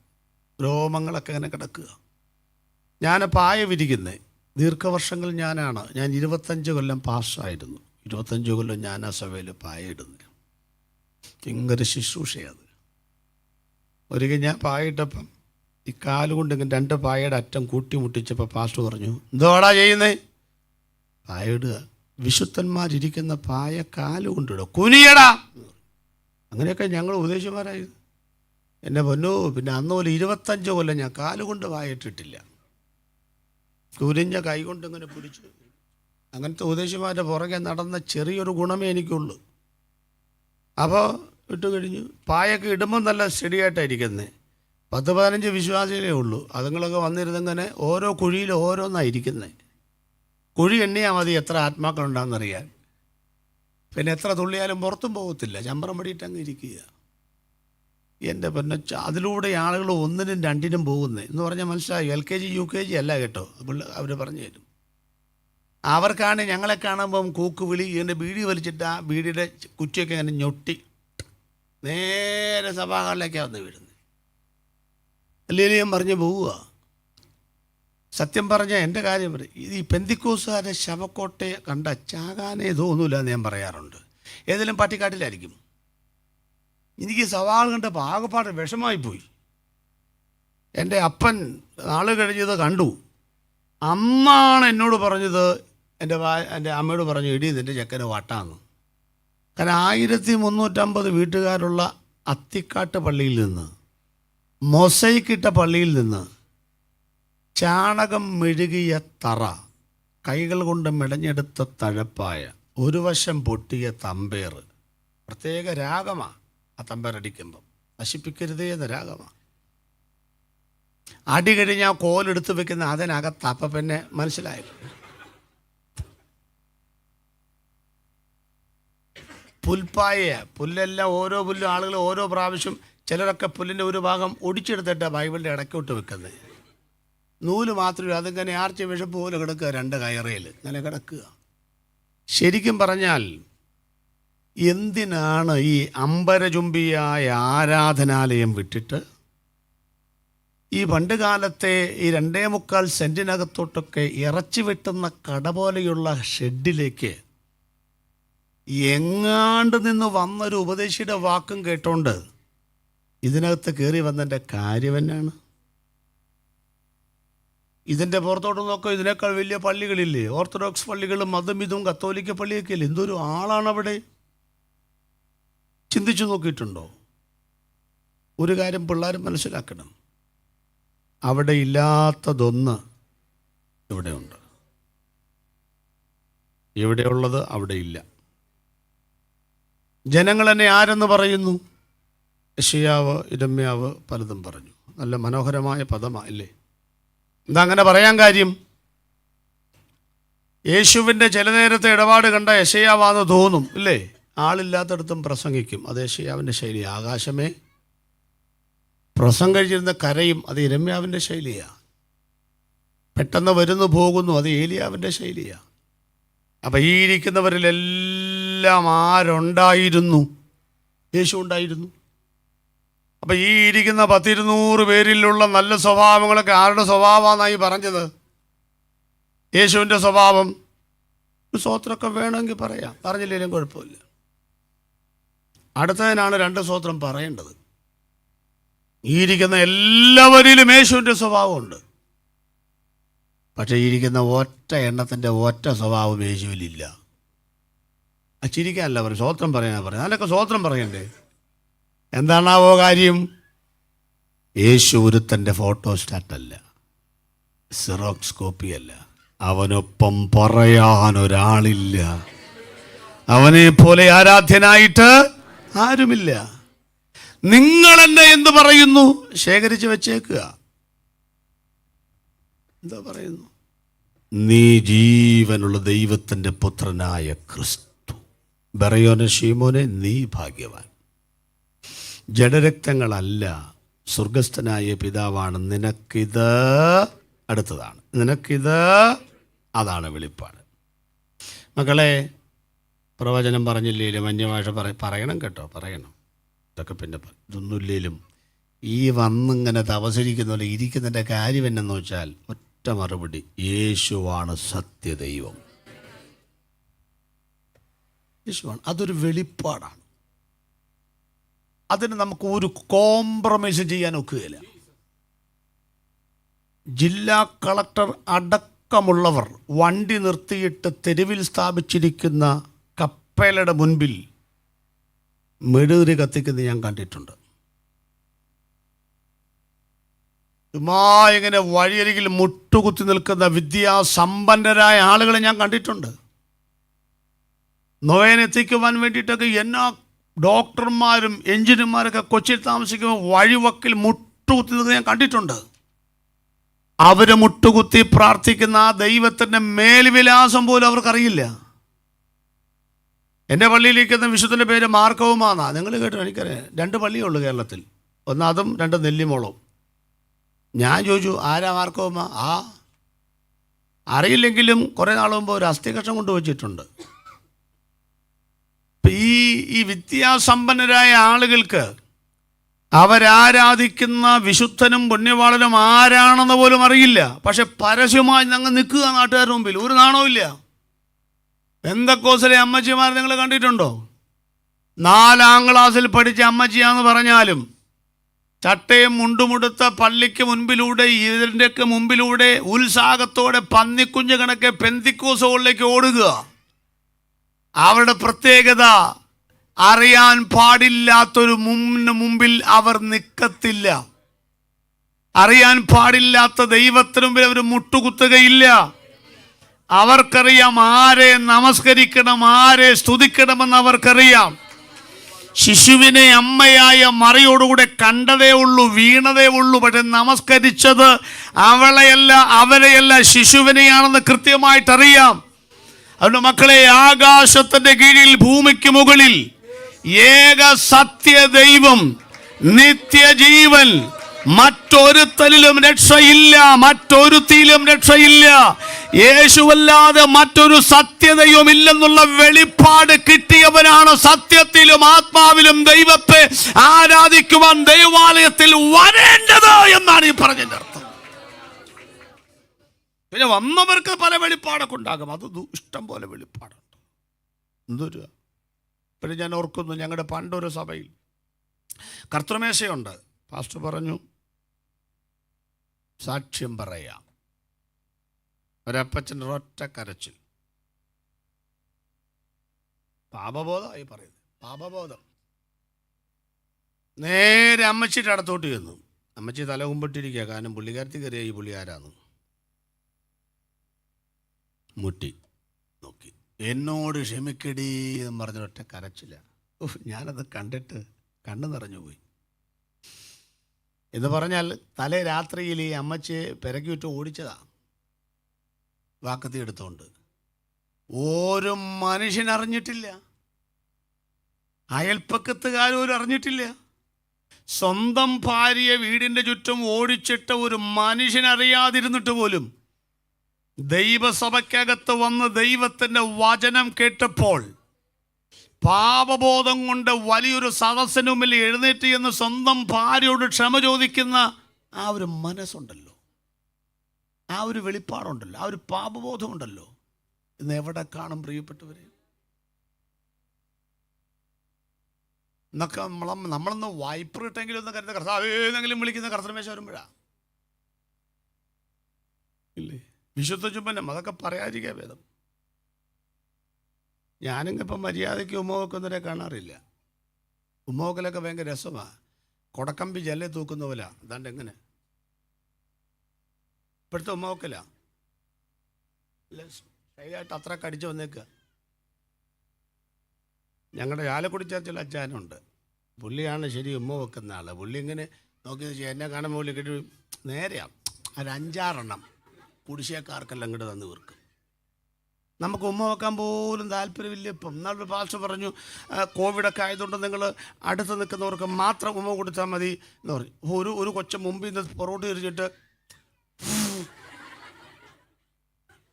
രോമങ്ങളൊക്കെ അങ്ങനെ കിടക്കുക. ഞാൻ പായ വിരിക്കുന്നത് ദീർഘവർഷങ്ങൾ ഞാനാണ്. ഞാൻ 25 കൊല്ലം പാസ്സായിരുന്നു. 25 കൊല്ലം ഞാൻ ആ സഭയിൽ പായ ഇടുന്നത്. ഭയങ്കര ശുശ്രൂഷയത്. ഒരിക്കൽ ഞാൻ പായിട്ടപ്പം ഈ കാലുകൊണ്ട് ഇങ്ങനെ 2 പായയുടെ അറ്റം കൂട്ടിമുട്ടിച്ചപ്പോൾ പാസ്റ്റർ പറഞ്ഞു, എന്തോടാ ചെയ്യുന്നേ? പായ ഇടുക. വിശുദ്ധന്മാരിരിക്കുന്ന പായ കാലുകൊണ്ടിടുക, കുനിയടാ. അങ്ങനെയൊക്കെ ഞങ്ങൾ ഉപദേശിമാരായത്. എൻ്റെ പൊന്നോ, പിന്നെ അന്ന് പോലെ 25 കൊല്ലം ഞാൻ കാലുകൊണ്ട് പായിട്ടിട്ടില്ല. കുനിഞ്ഞ കൈകൊണ്ട് ഇങ്ങനെ പിടിച്ചു. അങ്ങനത്തെ ഉപദേശിമാരുടെ പുറകെ നടന്ന ചെറിയൊരു ഗുണമേ എനിക്കുള്ളൂ. അപ്പോൾ ഇട്ട് കഴിഞ്ഞു. പായൊക്കെ ഇടുമ്പം നല്ല സ്റ്റഡിയായിട്ടായിരിക്കുന്നത്. 10-15 വിശ്വാസികളേ ഉള്ളൂ. അതുങ്ങളൊക്കെ വന്നിരുന്നിങ്ങനെ ഓരോ കുഴിയിൽ ഓരോന്നായിരിക്കുന്നത്. കുഴി എണ്ണിയാൽ മതി എത്ര ആത്മാക്കളുണ്ടാകുന്നറിയാൻ. പിന്നെ എത്ര തുള്ളിയാലും പുറത്തും പോകത്തില്ല. ചമ്പറം പടിയിട്ട് അങ്ങ് ഇരിക്കുക. എൻ്റെ പിന്നെ അതിലൂടെ ആളുകൾ 1-നും 2-നും പോകുന്നത് എന്ന് പറഞ്ഞാൽ മനസ്സിലായി. LKG UKG അല്ല കേട്ടോ, അവർ പറഞ്ഞു തരും. അവർക്കാണ് ഞങ്ങളെ കാണുമ്പം കൂക്ക് വിളി, എൻ്റെ ബീഡി വലിച്ചിട്ട് ആ ബീഡിയുടെ കുറ്റിയൊക്കെ ഇങ്ങനെ ഞൊട്ടി നേരെ സഭാകളിലേക്കാണ് വന്ന് വീഴുന്നത്. അല്ലെങ്കിൽ ഞാൻ പറഞ്ഞ് പോവുക. സത്യം പറഞ്ഞാൽ എൻ്റെ കാര്യം പറയും, ഈ പെന്തിക്കോസുകാരെ ശവക്കോട്ടയെ കണ്ട ചാകാനേ തോന്നൂല എന്ന് ഞാൻ പറയാറുണ്ട്. ഏതെങ്കിലും പട്ടിക്കാട്ടിലായിരിക്കും. എനിക്ക് സവാൾ കണ്ടപ്പോൾ ആകെപ്പാട് വിഷമായിപ്പോയി. എൻ്റെ അപ്പൻ നാൾ കഴിഞ്ഞത് കണ്ടു. അമ്മാണ് എന്നോട് പറഞ്ഞത്, എൻ്റെ അമ്മയോട് പറഞ്ഞു, ഇടി നിൻ്റെ ചെക്കന് വട്ടാന്ന്. കാരണം 1350 വീട്ടുകാരുള്ള അത്തിക്കാട്ട് പള്ളിയിൽ നിന്ന്, മൊസൈക്കിട്ട പള്ളിയിൽ നിന്ന് ചാണകം മെഴുകിയ തറ, കൈകൾ കൊണ്ട് മെടഞ്ഞെടുത്ത തഴപ്പായ, ഒരു വശം പൊട്ടിയ തമ്പേർ, പ്രത്യേക രാഗമാണ് ആ തമ്പേറടിക്കുമ്പം, നശിപ്പിക്കരുതേ എന്ന രാഗമാണ്. അടി കഴിഞ്ഞാൽ കോലെടുത്ത് വെക്കുന്ന അതിനകത്ത്. അപ്പം പിന്നെ മനസ്സിലായില്ല. പുൽപ്പായ പുല്ലെല്ലാം ഓരോ പുല്ലും ആളുകൾ ഓരോ പ്രാവശ്യം, ചിലരൊക്കെ പുല്ലിൻ്റെ ഒരു ഭാഗം ഒടിച്ചെടുത്തിട്ട് ബൈബിളിൻ്റെ ഇടയ്ക്കോട്ട് വെക്കുന്നത്. നൂല് മാത്രമേ, അതിങ്ങനെ ആർച്ച വിഷപ്പ് പോലെ കിടക്കുക, 2 കയറയിൽ ഇങ്ങനെ കിടക്കുക. ശരിക്കും പറഞ്ഞാൽ എന്തിനാണ് ഈ അമ്പരചുംബിയായ ആരാധനാലയം വിട്ടിട്ട് ഈ പണ്ട് കാലത്തെ ഈ 2.25 സെൻറ്റിനകത്തോട്ടൊക്കെ ഇറച്ചി വെട്ടുന്ന കട പോലെയുള്ള ഷെഡിലേക്ക് എങ്ങാണ്ട് നിന്ന് വന്നൊരു ഉപദേശിയുടെ വാക്കും കേട്ടോണ്ട് ഇതിനകത്ത് കയറി വന്നതിൻ്റെ കാര്യം എന്നാണ്? ഇതിൻ്റെ പുറത്തോട്ട് നോക്കുക, ഇതിനേക്കാൾ വലിയ പള്ളികളില്ലേ? ഓർത്തഡോക്സ് പള്ളികളും മതം ഇതും കത്തോലിക്ക പള്ളിയൊക്കെ ഇല്ലേ? എന്തൊരു ആളാണ് അവിടെ. ചിന്തിച്ചു നോക്കിയിട്ടുണ്ടോ? ഒരു കാര്യം പിള്ളേർ മനസ്സിലാക്കണം, അവിടെ ഇല്ലാത്തതൊന്ന് ഇവിടെയുണ്ട്. ഇവിടെയുള്ളത് അവിടെ ഇല്ല. ജനങ്ങൾ എന്നെ ആരെന്ന് പറയുന്നു? യെശയ്യാവ്, യിരെമ്യാവ് പലതും പറഞ്ഞു. നല്ല മനോഹരമായ പദമല്ലേ? എന്താ അങ്ങനെ പറയാൻ കാര്യം? യേശുവിൻ്റെ ചില നേരത്തെ ഇടപാട് കണ്ട യെശയ്യാവാന്ന് തോന്നും, ഇല്ലേ? ആളില്ലാത്തടത്തും പ്രസംഗിക്കും, അത് യെശയ്യാവിൻ്റെ ശൈലി. ആകാശമേ പ്രസംഗം കഴിച്ചിരുന്ന കരയും, അത് യിരെമ്യാവിൻ്റെ ശൈലിയാണ്. പെട്ടെന്ന് വരുന്നു പോകുന്നു, അത് ഏലിയാവിൻ്റെ ശൈലിയാണ്. അപ്പം ഈ ഇരിക്കുന്നവരിലെല്ലാം ആരുണ്ടായിരുന്നു? യേശു ഉണ്ടായിരുന്നു. അപ്പം ഈ ഇരിക്കുന്ന 10-200 പേരിലുള്ള നല്ല സ്വഭാവങ്ങളൊക്കെ ആരുടെ സ്വഭാവമാണെന്നായി പറഞ്ഞത്? യേശുവിൻ്റെ സ്വഭാവം. ഒരു സ്വോത്രമൊക്കെ വേണമെങ്കിൽ പറയാം, പറഞ്ഞില്ലെങ്കിലും കുഴപ്പമില്ല. അടുത്തതിനാണ് 2 സ്വോത്രം പറയേണ്ടത്. ഈ ഇരിക്കുന്ന എല്ലാവരിലും യേശുവിൻ്റെ സ്വഭാവമുണ്ട്. പക്ഷേ ഇരിക്കുന്ന ഒറ്റ എണ്ണത്തിൻ്റെ ഒറ്റ സ്വഭാവം യേശുവിലില്ല. ചിരിക്കാനല്ല പറയും, സ്വോത്രം പറയാനാ പറയാം. അതിനൊക്കെ സ്വോത്രം പറയണ്ടേ? എന്താണാവോ കാര്യം? യേശു ഒരുത്തൻ്റെ ഫോട്ടോസ്റ്റാറ്റല്ല, സിറോക്സ് കോപ്പിയല്ല. അവനൊപ്പം പറയാനൊരാളില്ല. അവനെ പോലെ ആരാധ്യനായിട്ട് ആരുമില്ല. നിങ്ങൾ എന്നെ എന്ത് പറയുന്നു? ശേഖരിച്ച് വെച്ചേക്കുക. എന്താ പറയുന്നു? നീ ജീവനുള്ള ദൈവത്തിൻ്റെ പുത്രനായ ക്രിസ്തു. ബറയോനെ ശീമോനെ, നീ ഭാഗ്യവാൻ. ജഡരക്തങ്ങളല്ല, സ്വർഗസ്ഥനായ പിതാവാണ് നിനക്കിത്. അടുത്തതാണ് നിനക്കിത്. അതാണ് വെളിപ്പാട്. മക്കളെ, പ്രവചനം പറഞ്ഞില്ലേലും അന്യഭാഷ പറയണം കേട്ടോ, പറയണം. ഇതൊക്കെ പിന്നെ ഇതൊന്നുമില്ലേലും ഈ വന്നിങ്ങനെ തപസരിക്കുന്ന പോലെ ഇരിക്കുന്നതിൻ്റെ കാര്യം എന്നെന്ന് വെച്ചാൽ ഒറ്റ മറുപടി: യേശുവാണ് സത്യദൈവം. യേശുവാണ്. അതൊരു വെളിപ്പാടാണ്. അതിന് നമുക്ക് ഒരു കോംപ്രമൈസ് ചെയ്യാൻ ഒക്കുകയില്ല. ജില്ലാ കളക്ടർ അടക്കമുള്ളവർ വണ്ടി നിർത്തിയിട്ട് തെരുവിൽ സ്ഥാപിച്ചിരിക്കുന്ന കപ്പേലയുടെ മുൻപിൽ മെഴുകുതിരി കത്തിക്കുന്നത് ഞാൻ കണ്ടിട്ടുണ്ട്. ചുമ്മാ ഇങ്ങനെ വഴിയരികിൽ മുട്ടുകുത്തി നിൽക്കുന്ന വിദ്യാസമ്പന്നരായ ആളുകളെ ഞാൻ കണ്ടിട്ടുണ്ട്. നൊവേനെത്തിക്കുവാൻ വേണ്ടിയിട്ടൊക്കെ എന്നാ ഡോക്ടർമാരും എഞ്ചിനീയർമാരൊക്കെ കൊച്ചിയിൽ താമസിക്കുമ്പോൾ വഴിവക്കിൽ മുട്ടുകുത്തി നിൽക്കുന്നത് ഞാൻ കണ്ടിട്ടുണ്ട്. അവർ മുട്ടുകുത്തി പ്രാർത്ഥിക്കുന്ന ആ ദൈവത്തിൻ്റെ മേൽവിലാസം പോലും അവർക്കറിയില്ല. എൻ്റെ പള്ളിയിലിരിക്കുന്ന വിശുദ്ധൻ്റെ പേര് മാർക്കവുമാന്നാ. നിങ്ങൾ കേട്ടോ? എനിക്കറിയാം. 2 പള്ളിയേ ഉള്ളൂ കേരളത്തിൽ. ഒന്ന് അതും 2 നെല്ലിമോളവും. ഞാൻ ചോദിച്ചു, ആരാ മാർക്കവുമ? അറിയില്ലെങ്കിലും കുറേ നാൾ മുമ്പ് ഒരു അസ്ഥികഷ്ണം കൊണ്ടുവച്ചിട്ടുണ്ട്. ഈ വിദ്യാസമ്പന്നരായ ആളുകൾക്ക് അവരാരാധിക്കുന്ന വിശുദ്ധനും പുണ്യവാളനും ആരാണെന്ന് പോലും അറിയില്ല. പക്ഷെ പരസ്യമായി ഞങ്ങൾ നിൽക്കുക നാട്ടുകാരുടെ മുമ്പിൽ. ഒരു നാണവും ഇല്ല. പെന്തക്കോസിലെ അമ്മച്ചിമാർ നിങ്ങൾ കണ്ടിട്ടുണ്ടോ? 4ാം ക്ലാസ്സിൽ പഠിച്ച അമ്മച്ചിയാന്ന് പറഞ്ഞാലും ചട്ടയും മുണ്ടുമുടുത്ത പള്ളിക്ക് മുൻപിലൂടെ, ഇതിൻ്റെയൊക്കെ മുമ്പിലൂടെ ഉത്സാഹത്തോടെ പന്നിക്കുഞ്ഞ് കണക്കെ പെന്തിക്കോസുകളിലേക്ക് ഓടുക. അവരുടെ പ്രത്യേകത, അറിയാൻ പാടില്ലാത്തൊരു മുമ്പിൽ അവർ നിൽക്കത്തില്ല. അറിയാൻ പാടില്ലാത്ത ദൈവത്തിന് മുമ്പിൽ അവർ മുട്ടുകുത്തുകയില്ല. അവർക്കറിയാം ആരെ നമസ്കരിക്കണം, ആരെ സ്തുതിക്കണമെന്ന് അവർക്കറിയാം. ശിശുവിനെ അമ്മയായ മറിയോടുകൂടെ കണ്ടതേ ഉള്ളൂ, വീണതേ ഉള്ളൂ. പക്ഷെ നമസ്കരിച്ചത് അവളെയല്ല, അവരെയല്ല, ശിശുവിനെയാണെന്ന് കൃത്യമായിട്ടറിയാം. അതുകൊണ്ട് മക്കളെ, ആകാശത്തിന്റെ കീഴിൽ ഭൂമിക്ക് മുകളിൽ ഏക സത്യ ദൈവം, നിത്യജീവൻ, മറ്റൊരുത്തലിലും രക്ഷയില്ല, മറ്റൊരുത്തിയിലും രക്ഷയില്ല. യേശുവല്ലാതെ മറ്റൊരു സത്യതയും ഇല്ലെന്നുള്ള വെളിപ്പാട് കിട്ടിയവനാണ് സത്യത്തിലും ആത്മാവിലും ദൈവത്തെ ആരാധിക്കുവാൻ ദൈവാലയത്തിൽ വരേണ്ടത് എന്നാണ് ഈ പറഞ്ഞതിന്റെ അർത്ഥം. പിന്നെ വന്നവർക്ക് പല വെളിപ്പാടൊക്കെ ഉണ്ടാകും, അത് ഇഷ്ടം പോലെ വെളിപ്പാടുണ്ട്. എന്തൊരു പിന്നെ ഞാൻ ഓർക്കുന്നു, ഞങ്ങളുടെ പണ്ടൊരു സഭയിൽ കർത്തൃമേശയുണ്ട്. പാസ്റ്റർ പറഞ്ഞു, സാക്ഷ്യം പറയാം. ഒരപ്പച്ചൻ്റെ ഒരൊറ്റ കരച്ചിൽ, പാപബോധമായി പറയുന്നത്, പാപബോധം. നേരെ അമ്മച്ചിയുടെ അടുത്തോട്ട് ചെന്നു. അമ്മച്ചി തല കുമ്പിട്ടിരിക്കുക, കാരണം പുള്ളിക്കാരത്തി കയറിയ ഈ പുള്ളി ആരാന്ന് മുട്ടി നോക്കി. എന്നോട് ക്ഷമിക്കടി എന്ന് പറഞ്ഞൊരൊറ്റ കരച്ചില്ല. ഞാനത് കണ്ടിട്ട് കണ്ണു നിറഞ്ഞുപോയി. എന്ന് പറഞ്ഞാൽ തലേ രാത്രിയിൽ ഈ അമ്മച്ചിയെ പിറക്കി വിട്ട് ഓടിച്ചതാ, വാക്കത്തി എടുത്തോണ്ട്. ഒരു മനുഷ്യനറിഞ്ഞിട്ടില്ല, അയൽപ്പക്കത്തുകാരും അറിഞ്ഞിട്ടില്ല. സ്വന്തം ഭാര്യയെ വീടിൻ്റെ ചുറ്റും ഓടിച്ചിട്ട് ഒരു മനുഷ്യനറിയാതിരുന്നിട്ട് പോലും ദൈവസഭയ്ക്കകത്ത് വന്ന് ദൈവത്തിൻ്റെ വചനം കേട്ടപ്പോൾ പാപബോധം കൊണ്ട് വലിയൊരു സദസ്സിന് മുമ്പിൽ എഴുന്നേറ്റ് എന്ന് സ്വന്തം ഭാര്യയോട് ക്ഷമ ചോദിക്കുന്ന ആ ഒരു മനസ്സുണ്ടല്ലോ, ആ ഒരു വെളിപ്പാടുണ്ടല്ലോ, ആ ഒരു പാപബോധമുണ്ടല്ലോ, ഇന്ന് എവിടെ കാണും പ്രിയപ്പെട്ടവരെ? എന്നൊക്കെ നമ്മളൊന്ന് വൈപ്പർ ഇട്ടെങ്കിലും ഒന്ന് കരുതുന്ന കർത്താവേന്നെങ്കിലും വിളിക്കുന്ന കർത്തൃമേശ വരുമ്പോഴാണ് ഇല്ലേ? വിശുദ്ധ ചുംബനം അതൊക്കെ പറയാതിരിക്കുക ഭേദം. ഞാനിങ്ങിപ്പം മര്യാദയ്ക്ക് ഉമ്മ വെക്കുന്നവരെ കാണാറില്ല. ഉമ്മ വെക്കലൊക്കെ ഭയങ്കര രസമാണ്. കൊടക്കമ്പി ജല്ലെ തൂക്കുന്ന പോലെ. അതാണ്ട് എങ്ങനെ ഇപ്പോഴത്തെ ഉമ്മ വെക്കല ശൈലായിട്ട് അത്ര കടിച്ചു വന്നേക്കുക. ഞങ്ങളുടെ ചാലക്കുടി ചർച്ചിൽ അച്ചാനുണ്ട്, പുള്ളിയാണ് ശരി ഉമ്മ വെക്കുന്ന ആൾ. പുള്ളി ഇങ്ങനെ നോക്കി എന്നെ കാണുമ്പോൾ പുള്ളി കിട്ടി നേരെയാണ് ഒരു 5-6 കുടിശ്ശേക്കാർക്കെല്ലാം ഇങ്ങോട്ട് തന്ന് വീർക്കും. നമുക്ക് ഉമ്മ വെക്കാൻ പോലും താല്പര്യമില്ല. ഇപ്പം എന്നാളൊരു പാസ്റ്റർ പറഞ്ഞു, കോവിഡൊക്കെ ആയതുകൊണ്ട് നിങ്ങൾ അടുത്ത് നിൽക്കുന്നവർക്ക് മാത്രം ഉമ്മ കൊടുത്താൽ മതി എന്ന് പറഞ്ഞു. ഒരു കൊച്ചൻ മുമ്പിൽ നിന്ന് പുറകോട്ട് തിരിച്ചിട്ട്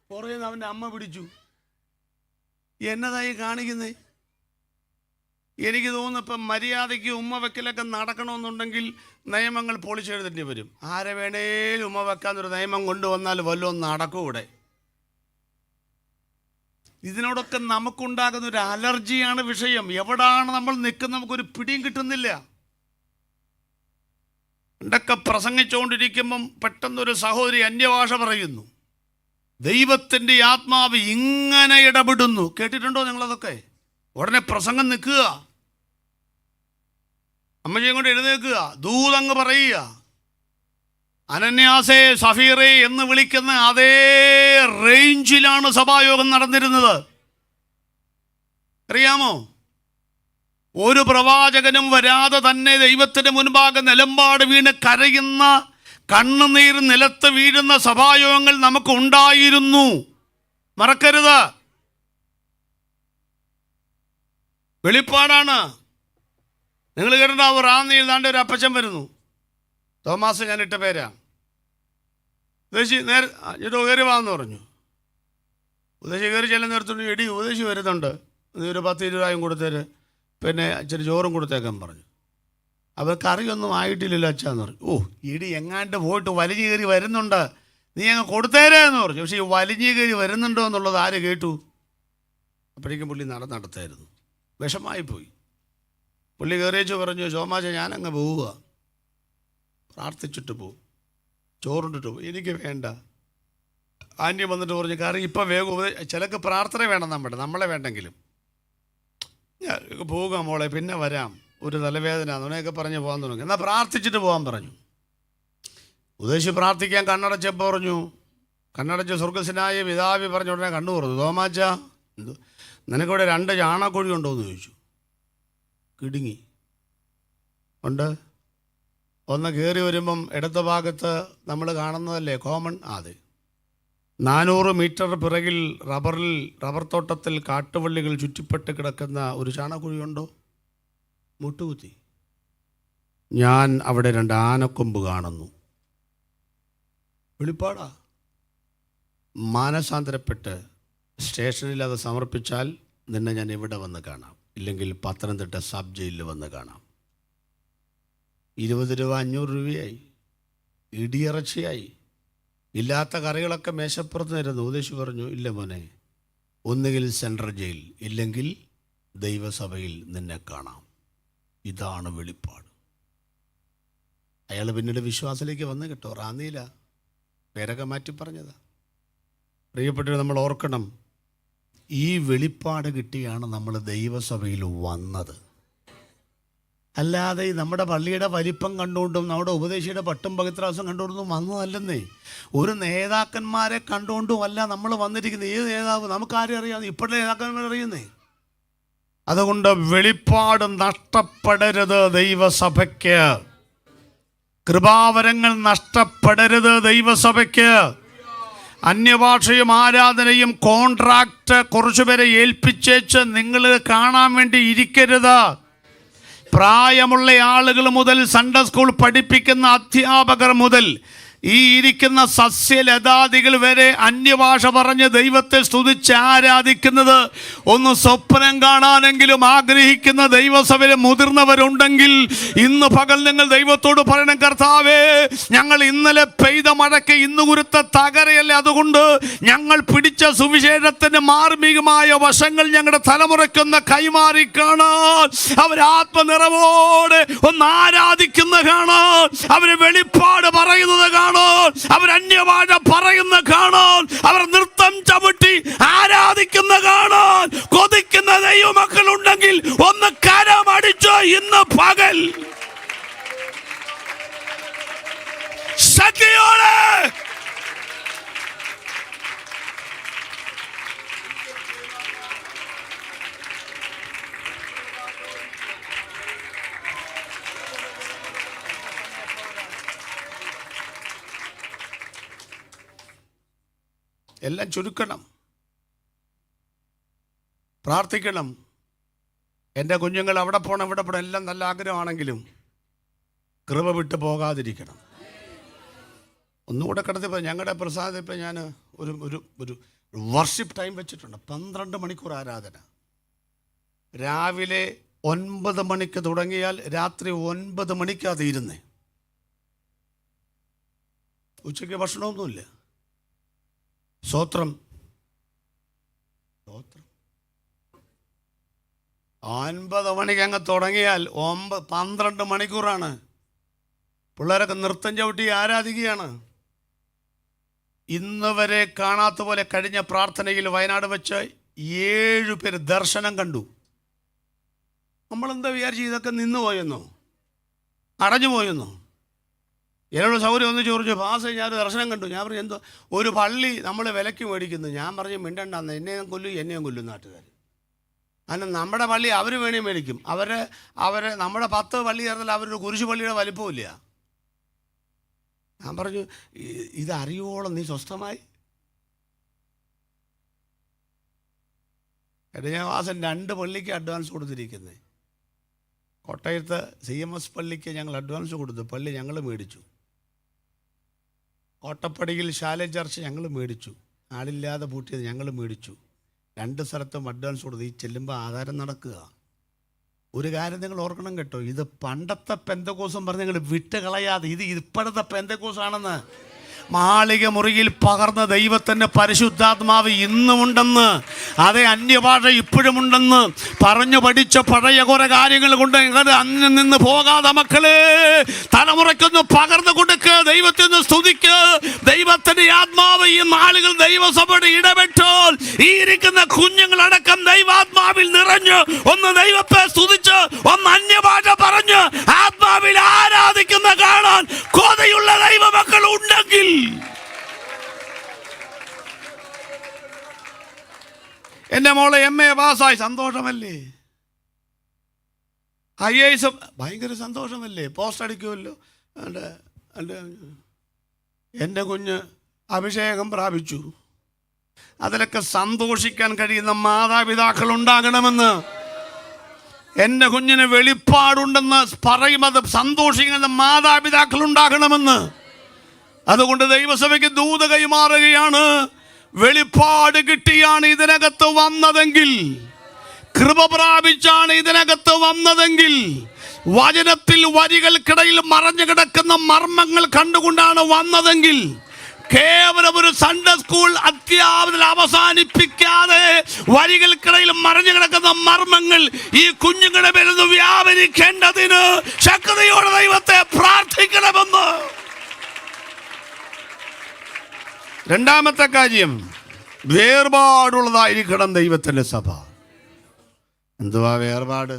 പുറകെ നിന്ന് അവൻ്റെ അമ്മ പിടിച്ചു. എന്നതായി കാണിക്കുന്നേ? എനിക്ക് തോന്നുന്നു ഇപ്പം മര്യാദയ്ക്ക് ഉമ്മ വെക്കലൊക്കെ നടക്കണമെന്നുണ്ടെങ്കിൽ നിയമങ്ങൾ പൊളിച്ചെഴുതേണ്ടി വരും. ആരെ വേണേലും ഉമ്മ വെക്കാന്നൊരു നിയമം കൊണ്ടുവന്നാൽ വല്ലതും നടക്കും ഇവിടെ. ഇതിനോടൊക്കെ നമുക്കുണ്ടാകുന്ന ഒരു അലർജിയാണ് വിഷയം. എവിടാണ് നമ്മൾ നിൽക്കുന്നത് നമുക്കൊരു പിടിയും കിട്ടുന്നില്ല. പണ്ടൊക്കെ പ്രസംഗിച്ചുകൊണ്ടിരിക്കുമ്പം പെട്ടെന്നൊരു സഹോദരി അന്യഭാഷ പറയുന്നു, ദൈവത്തിൻ്റെ ആത്മാവ് ഇങ്ങനെ ഇടപെടുന്നു. കേട്ടിട്ടുണ്ടോ നിങ്ങളതൊക്കെ? ഉടനെ പ്രസംഗം നിൽക്കുക, അമ്മച്ചിയും കൊണ്ട് എഴുന്നേൽക്കുക, ദൂതങ്ങ് പറയുക. അനന്യാസേ സഫീറേ എന്ന് വിളിക്കുന്ന അതേ റേഞ്ചിലാണ് സഭായോഗം നടന്നിരുന്നത്. അറിയാമോ? ഒരു പ്രവാചകനും വരാതെ തന്നെ ദൈവത്തിന് മുൻപാകെ നിലമ്പാട് വീണ് കരയുന്ന, കണ്ണുനീർ നിലത്ത് വീഴുന്ന സഭായോഗങ്ങൾ നമുക്ക് ഉണ്ടായിരുന്നു. മറക്കരുത്, വെളിപ്പാടാണ്. നിങ്ങൾ കേട്ടിട്ടുണ്ടാവും, റാന്നിയിൽ ദാണ്ട് ഒരു അപ്പച്ചൻ വരുന്നു. തോമാസ് ഞാൻ ഇട്ട പേരാ. ഉദ്ദേശി നേരെ ചേട്ടോ കയറി വാന്ന് പറഞ്ഞു. ഉദ്ദേശി കയറി ചെല്ലുന്ന നേരത്തോണ്ട് എടി ഉദ്ദേശി വരുന്നുണ്ട്, ഒരു 10-20 രൂപയും കൊടുത്തേര്, പിന്നെ ഇച്ചിരി ചോറും കൊടുത്തേക്കാൻ പറഞ്ഞു. അവർ കറിയൊന്നും ആയിട്ടില്ലല്ലോ അച്ഛാന്ന് പറഞ്ഞു. ഓ ഇടി എങ്ങാണ്ട് പോയിട്ട് വലിഞ്ഞു കയറി വരുന്നുണ്ട്, നീ അങ്ങ് കൊടുത്തേരാന്ന് പറഞ്ഞു. പക്ഷേ ഈ വലിഞ്ഞു കയറി വരുന്നുണ്ടോ എന്നുള്ളത് ആര് കേട്ടു? അപ്പോഴേക്കും പുള്ളി നടന്നെടുത്തായിരുന്നു. വിഷമായിപ്പോയി. പുള്ളി കയറിയേച്ച് പറഞ്ഞു, സോമാച്ച ഞാനങ്ങ് പോവുക, പ്രാർത്ഥിച്ചിട്ട് പോവും, ചോറുണ്ടിട്ട് പോകും, എനിക്ക് വേണ്ട. ആൻറ്റി വന്നിട്ട് പറഞ്ഞു, കറി ഇപ്പം വേഗം ചിലക്ക് പ്രാർത്ഥന വേണം, നമ്മളെ വേണ്ടെങ്കിലും ഞാൻ പോവുക മോളെ, പിന്നെ വരാം, ഒരു തലവേദന അങ്ങനെയൊക്കെ പറഞ്ഞ് പോകാൻ തുടങ്ങി. എന്നാൽ പ്രാർത്ഥിച്ചിട്ട് പോകാൻ പറഞ്ഞു. ഉദ്ദേശിച്ച് പ്രാർത്ഥിക്കാൻ കണ്ണടച്ചപ്പോൾ പറഞ്ഞു, കണ്ണടച്ച് സ്വർഗസ്വനായ പിതാവി പറഞ്ഞ ഉടനെ കണ്ണു തുറന്നു. തോമാച്ച നിനക്കിവിടെ 2 ചാണകക്കുഴി ഉണ്ടോ എന്ന് ചോദിച്ചു. കിടുങ്ങി. ഉണ്ട്. ഒന്ന് കയറി വരുമ്പം ഇടത്ത ഭാഗത്ത് നമ്മൾ കാണുന്നതല്ലേ കോമൺ. അതെ, 400 മീറ്റർ പിറകിൽ റബ്ബർ തോട്ടത്തിൽ കാട്ടുവള്ളികൾ ചുറ്റിപ്പെട്ട് കിടക്കുന്ന ഒരു ചാണകുഴിയുണ്ടോ? മുട്ടുകുത്തി. ഞാൻ അവിടെ 2 ആനക്കൊമ്പ് കാണുന്നു. വെളിപ്പാടാ. മാനസാന്തരപ്പെട്ട് സ്റ്റേഷനിൽ അത് സമർപ്പിച്ചാൽ നിന്നെ ഞാൻ ഇവിടെ വന്ന് കാണാം, ഇല്ലെങ്കിൽ പത്തനംതിട്ട സബ് ജയിലിൽ വന്ന് കാണാം. 20 രൂപ 500 രൂപയായി, ഇടിയിറച്ചിയായി. ഇല്ലാത്ത കറികളൊക്കെ മേശപ്പുറത്ത് നിരുന്നു. ഉപദേശി പറഞ്ഞു, ഇല്ല മോനെ, ഒന്നുകിൽ സെൻട്രൽ ജയിൽ, ഇല്ലെങ്കിൽ ദൈവസഭയിൽ നിന്നെ കാണാം. ഇതാണ് വെളിപ്പാട്. അയാൾ പിന്നീട് വിശ്വാസത്തിലേക്ക് വന്ന് കേട്ടോ, റാന്നിയില്ല, പേരൊക്കെ മാറ്റി പറഞ്ഞതാ. പ്രിയപ്പെട്ടവർ, നമ്മൾ ഓർക്കണം, ഈ വെളിപ്പാട് കിട്ടിയാണ് നമ്മൾ ദൈവസഭയിൽ വന്നത്. അല്ലാതെ നമ്മുടെ പള്ളിയുടെ വലിപ്പം കണ്ടുകൊണ്ടും നമ്മുടെ ഉപദേശിയുടെ പട്ടും പവിത്രാസം കണ്ടുകൊണ്ടൊന്നും വന്നതല്ലെന്നേ. ഒരു നേതാക്കന്മാരെ കണ്ടുകൊണ്ടും അല്ല നമ്മൾ വന്നിരിക്കുന്നത്. ഏത് നേതാവ് നമുക്കാരും അറിയാം, ഇപ്പോഴത്തെ നേതാക്കന്മാരെ അറിയുന്നേ. അതുകൊണ്ട് വെളിപ്പാട് നഷ്ടപ്പെടരുത് ദൈവസഭയ്ക്ക്. കൃപാവരങ്ങൾ നഷ്ടപ്പെടരുത് ദൈവസഭയ്ക്ക്. അന്യഭാഷയും ആരാധനയും കോൺട്രാക്റ്റ് കുറച്ചുപേരെ ഏൽപ്പിച്ചേച്ച് നിങ്ങൾ കാണാൻ വേണ്ടി ഇരിക്കരുത്. പ്രായമുള്ള ആളുകൾ മുതൽ സൺഡേ സ്കൂൾ പഠിപ്പിക്കുന്ന അധ്യാപകർ മുതൽ ഈ ഇരിക്കുന്ന സസ്യലതാദികൾ വരെ അന്യഭാഷ പറഞ്ഞ് ദൈവത്തെ സ്തുതിച്ച് ആരാധിക്കുന്നത് ഒന്ന് സ്വപ്നം കാണാനെങ്കിലും ആഗ്രഹിക്കുന്ന ദൈവസഭയിൽ മുതിർന്നവരുണ്ടെങ്കിൽ ഇന്ന് പകൽ നിങ്ങൾ ദൈവത്തോട് പറയണം, കർത്താവേ, ഞങ്ങൾ ഇന്നലെ പെയ്ത മഴയ്ക്ക് ഇന്ന് കുരുത്ത തകരയല്ലേ, അതുകൊണ്ട് ഞങ്ങൾ പിടിച്ച സുവിശേഷത്തിന്റെ മാർമികമായ വശങ്ങൾ ഞങ്ങളുടെ തലമുറയ്ക്കൊന്ന് കൈമാറി കാണാൻ, അവർ ആത്മനിറവോടെ ഒന്ന് ആരാധിക്കുന്ന കാണാൻ, അവര് വെളിപ്പാട് പറയുന്നത് കാണാൻ, അവർ അന്യഭാഷ പറയുന്ന കാണാൻ, അവർ നൃത്തം ചവിട്ടി ആരാധിക്കുന്ന കാണാൻ കൊതിക്കുന്ന ദൈവമക്കൾ ഉണ്ടെങ്കിൽ ഒന്ന് കരമടിച്ചോ ഇന്ന് പകൽ ശക്തിയോടെ. എല്ലാം ചുരുക്കണം, പ്രാർത്ഥിക്കണം. എൻ്റെ കുഞ്ഞുങ്ങൾ അവിടെ പോകണം ഇവിടെ പോകണം എല്ലാം നല്ല ആഗ്രഹമാണെങ്കിലും കൃപ വിട്ട് പോകാതിരിക്കണം. ഒന്നുകൂടെ കിടത്തിപ്പോൾ ഞങ്ങളുടെ പ്രസാദം ഇപ്പം ഞാൻ ഒരു വർഷിപ്പ് ടൈം വെച്ചിട്ടുണ്ട്. 12 മണിക്കൂർ ആരാധന. രാവിലെ 9 മണിക്ക് തുടങ്ങിയാൽ രാത്രി 9 മണിക്കാണ് തീരുന്നേ. ഉച്ചയ്ക്ക് ഭക്ഷണമൊന്നുമില്ല. സ്തോത്രം. 9 മണിക്ക് അങ്ങ് തുടങ്ങിയാൽ 12 മണിക്കൂറാണ്. പിള്ളേരൊക്കെ നൃത്തം ചവിട്ടി ആരാധിക്കുകയാണ്. ഇന്ന് വരെ കാണാത്ത പോലെ കഴിഞ്ഞ പ്രാർത്ഥനയിൽ വയനാട് വെച്ച് 7 പേര് ദർശനം കണ്ടു. നമ്മളെന്താ വിചാരിച്ചു, ഇതൊക്കെ നിന്ന് പോയെന്നോ, അടഞ്ഞു പോയെന്നോ? എന്നോട് സൗകര്യം ഒന്ന് ചോദിച്ചു, പാസ് ഞാനൊരു ദർശനം കണ്ടു. ഞാൻ പറഞ്ഞു, എന്തോ? ഒരു പള്ളി നമ്മൾ വിലയ്ക്ക് മേടിക്കുന്നു. ഞാൻ പറഞ്ഞു, മിണ്ടണ്ടെന്ന്, എന്നെയും കൊല്ലും എന്നെയും കൊല്ലും നാട്ടുകാർ. കാരണം നമ്മുടെ പള്ളി അവർ വേണേ മേടിക്കും. അവരെ നമ്മുടെ 10 പള്ളി ചേർന്നാൽ അവരൊരു കുരിശു പള്ളിയുടെ വലിപ്പമില്ല. ഞാൻ പറഞ്ഞു, ഇതറിയോളം നീ സ്വസ്ഥമായി. എടഞ്ഞവാസൻ 2 പള്ളിക്ക് അഡ്വാൻസ് കൊടുത്തിരിക്കുന്നത്. കോട്ടയത്ത് CMS പള്ളിക്ക് ഞങ്ങൾ അഡ്വാൻസ് കൊടുത്തു. പള്ളി ഞങ്ങൾ മേടിച്ചു. കോട്ടപ്പടിയിൽ ശാല ചർച്ച് ഞങ്ങൾ മേടിച്ചു. ആളില്ലാതെ പൂട്ടിയത് ഞങ്ങൾ മേടിച്ചു. 2 സ്ഥലത്തും അഡ്വാൻസ് കൊടുത്തു. ഈ ചെല്ലുമ്പോൾ ആധാരം നടക്കുക. ഒരു കാര്യം നിങ്ങൾ ഓർക്കണം കേട്ടോ, ഇത് പണ്ടത്തെ പെന്തക്കോസും പറഞ്ഞ് നിങ്ങൾ വിട്ട് കളയാതെ, ഇത് ഇപ്പോഴത്തെ പെന്തക്കോസാണെന്ന്. മാളിക മുറിയിൽ പകർന്ന ദൈവത്തിൻ്റെ പരിശുദ്ധാത്മാവ് ഇന്നുമുണ്ടെന്ന്, അതേ അന്യഭാഷ ഇപ്പോഴുമുണ്ടെന്ന് പറഞ്ഞു പഠിച്ച പഴയ കുറെ കാര്യങ്ങൾ കൊണ്ട് അന്ന് നിന്ന് പോകാതെ മക്കളെ തലമുറയ്ക്കൊന്ന് പകർന്നു കൊടുക്കുക. ദൈവത്തിന് സ്തുതിക്ക്. ദൈവത്തിൻ്റെ ആത്മാവ് ഈ നാളുകൾ ദൈവസഭയുടെ ഇടപെട്ടാൽ ഈ ഇരിക്കുന്ന കുഞ്ഞുങ്ങളടക്കം ദൈവാത്മാവിൽ നിറഞ്ഞ് ഒന്ന് ദൈവത്തെ സ്തുതിച്ച് ഒന്ന് അന്യഭാഷ പറഞ്ഞ് ആത്മാവിൽ ആരാധിക്കുന്ന കാണാൻ കൊതിയുള്ള ദൈവമക്കൾ ഉണ്ടെങ്കിൽ എൻ്റെ മോളെ MA പാസ്സായി, സന്തോഷമല്ലേ? IAS ഭയങ്കര സന്തോഷമല്ലേ, പോസ്റ്റ് അടിക്കുമല്ലോ. എൻ്റെ കുഞ്ഞ് അഭിഷേകം പ്രാപിച്ചു. അതിലൊക്കെ സന്തോഷിക്കാൻ കഴിയുന്ന മാതാപിതാക്കൾ ഉണ്ടാകണമെന്ന്, എൻ്റെ കുഞ്ഞിന് വെളിപ്പാടുണ്ടെന്ന് പറയുന്നത് സന്തോഷിക്കുന്ന മാതാപിതാക്കൾ ഉണ്ടാകണമെന്ന്. അതുകൊണ്ട് ദൈവസഭയ്ക്ക് ദൂത കൈമാറുകയാണ്. വെളിപ്പാട് കിട്ടിയാണ് ഇതിനകത്ത് വന്നതെങ്കിൽ, കൃപ പ്രാപിച്ചാണ് ഇതിനകത്ത് വന്നതെങ്കിൽ, വചനത്തിൽ വരികൾക്കിടയിൽ മറഞ്ഞു കിടക്കുന്ന മർമ്മങ്ങൾ കണ്ടുകൊണ്ടാണ് വന്നതെങ്കിൽ, കേവലം ഒരു സൺഡേ സ്കൂൾ അധ്യാപനം അവസാനിപ്പിക്കാതെ വരികൾക്കിടയിൽ മറഞ്ഞു കിടക്കുന്ന മർമ്മങ്ങൾ ഈ കുഞ്ഞുങ്ങളുടെ പേരിൽ വ്യാപരിക്കേണ്ടതിന് ശക്തിയോടെ ദൈവത്തെ പ്രാർത്ഥിക്കണമെന്ന്. രണ്ടാമത്തെ കാര്യം, വേർപാടുള്ളതായിരിക്കണം ദൈവത്തിൻ്റെ സഭ. എന്തുവാ വേർപാട്?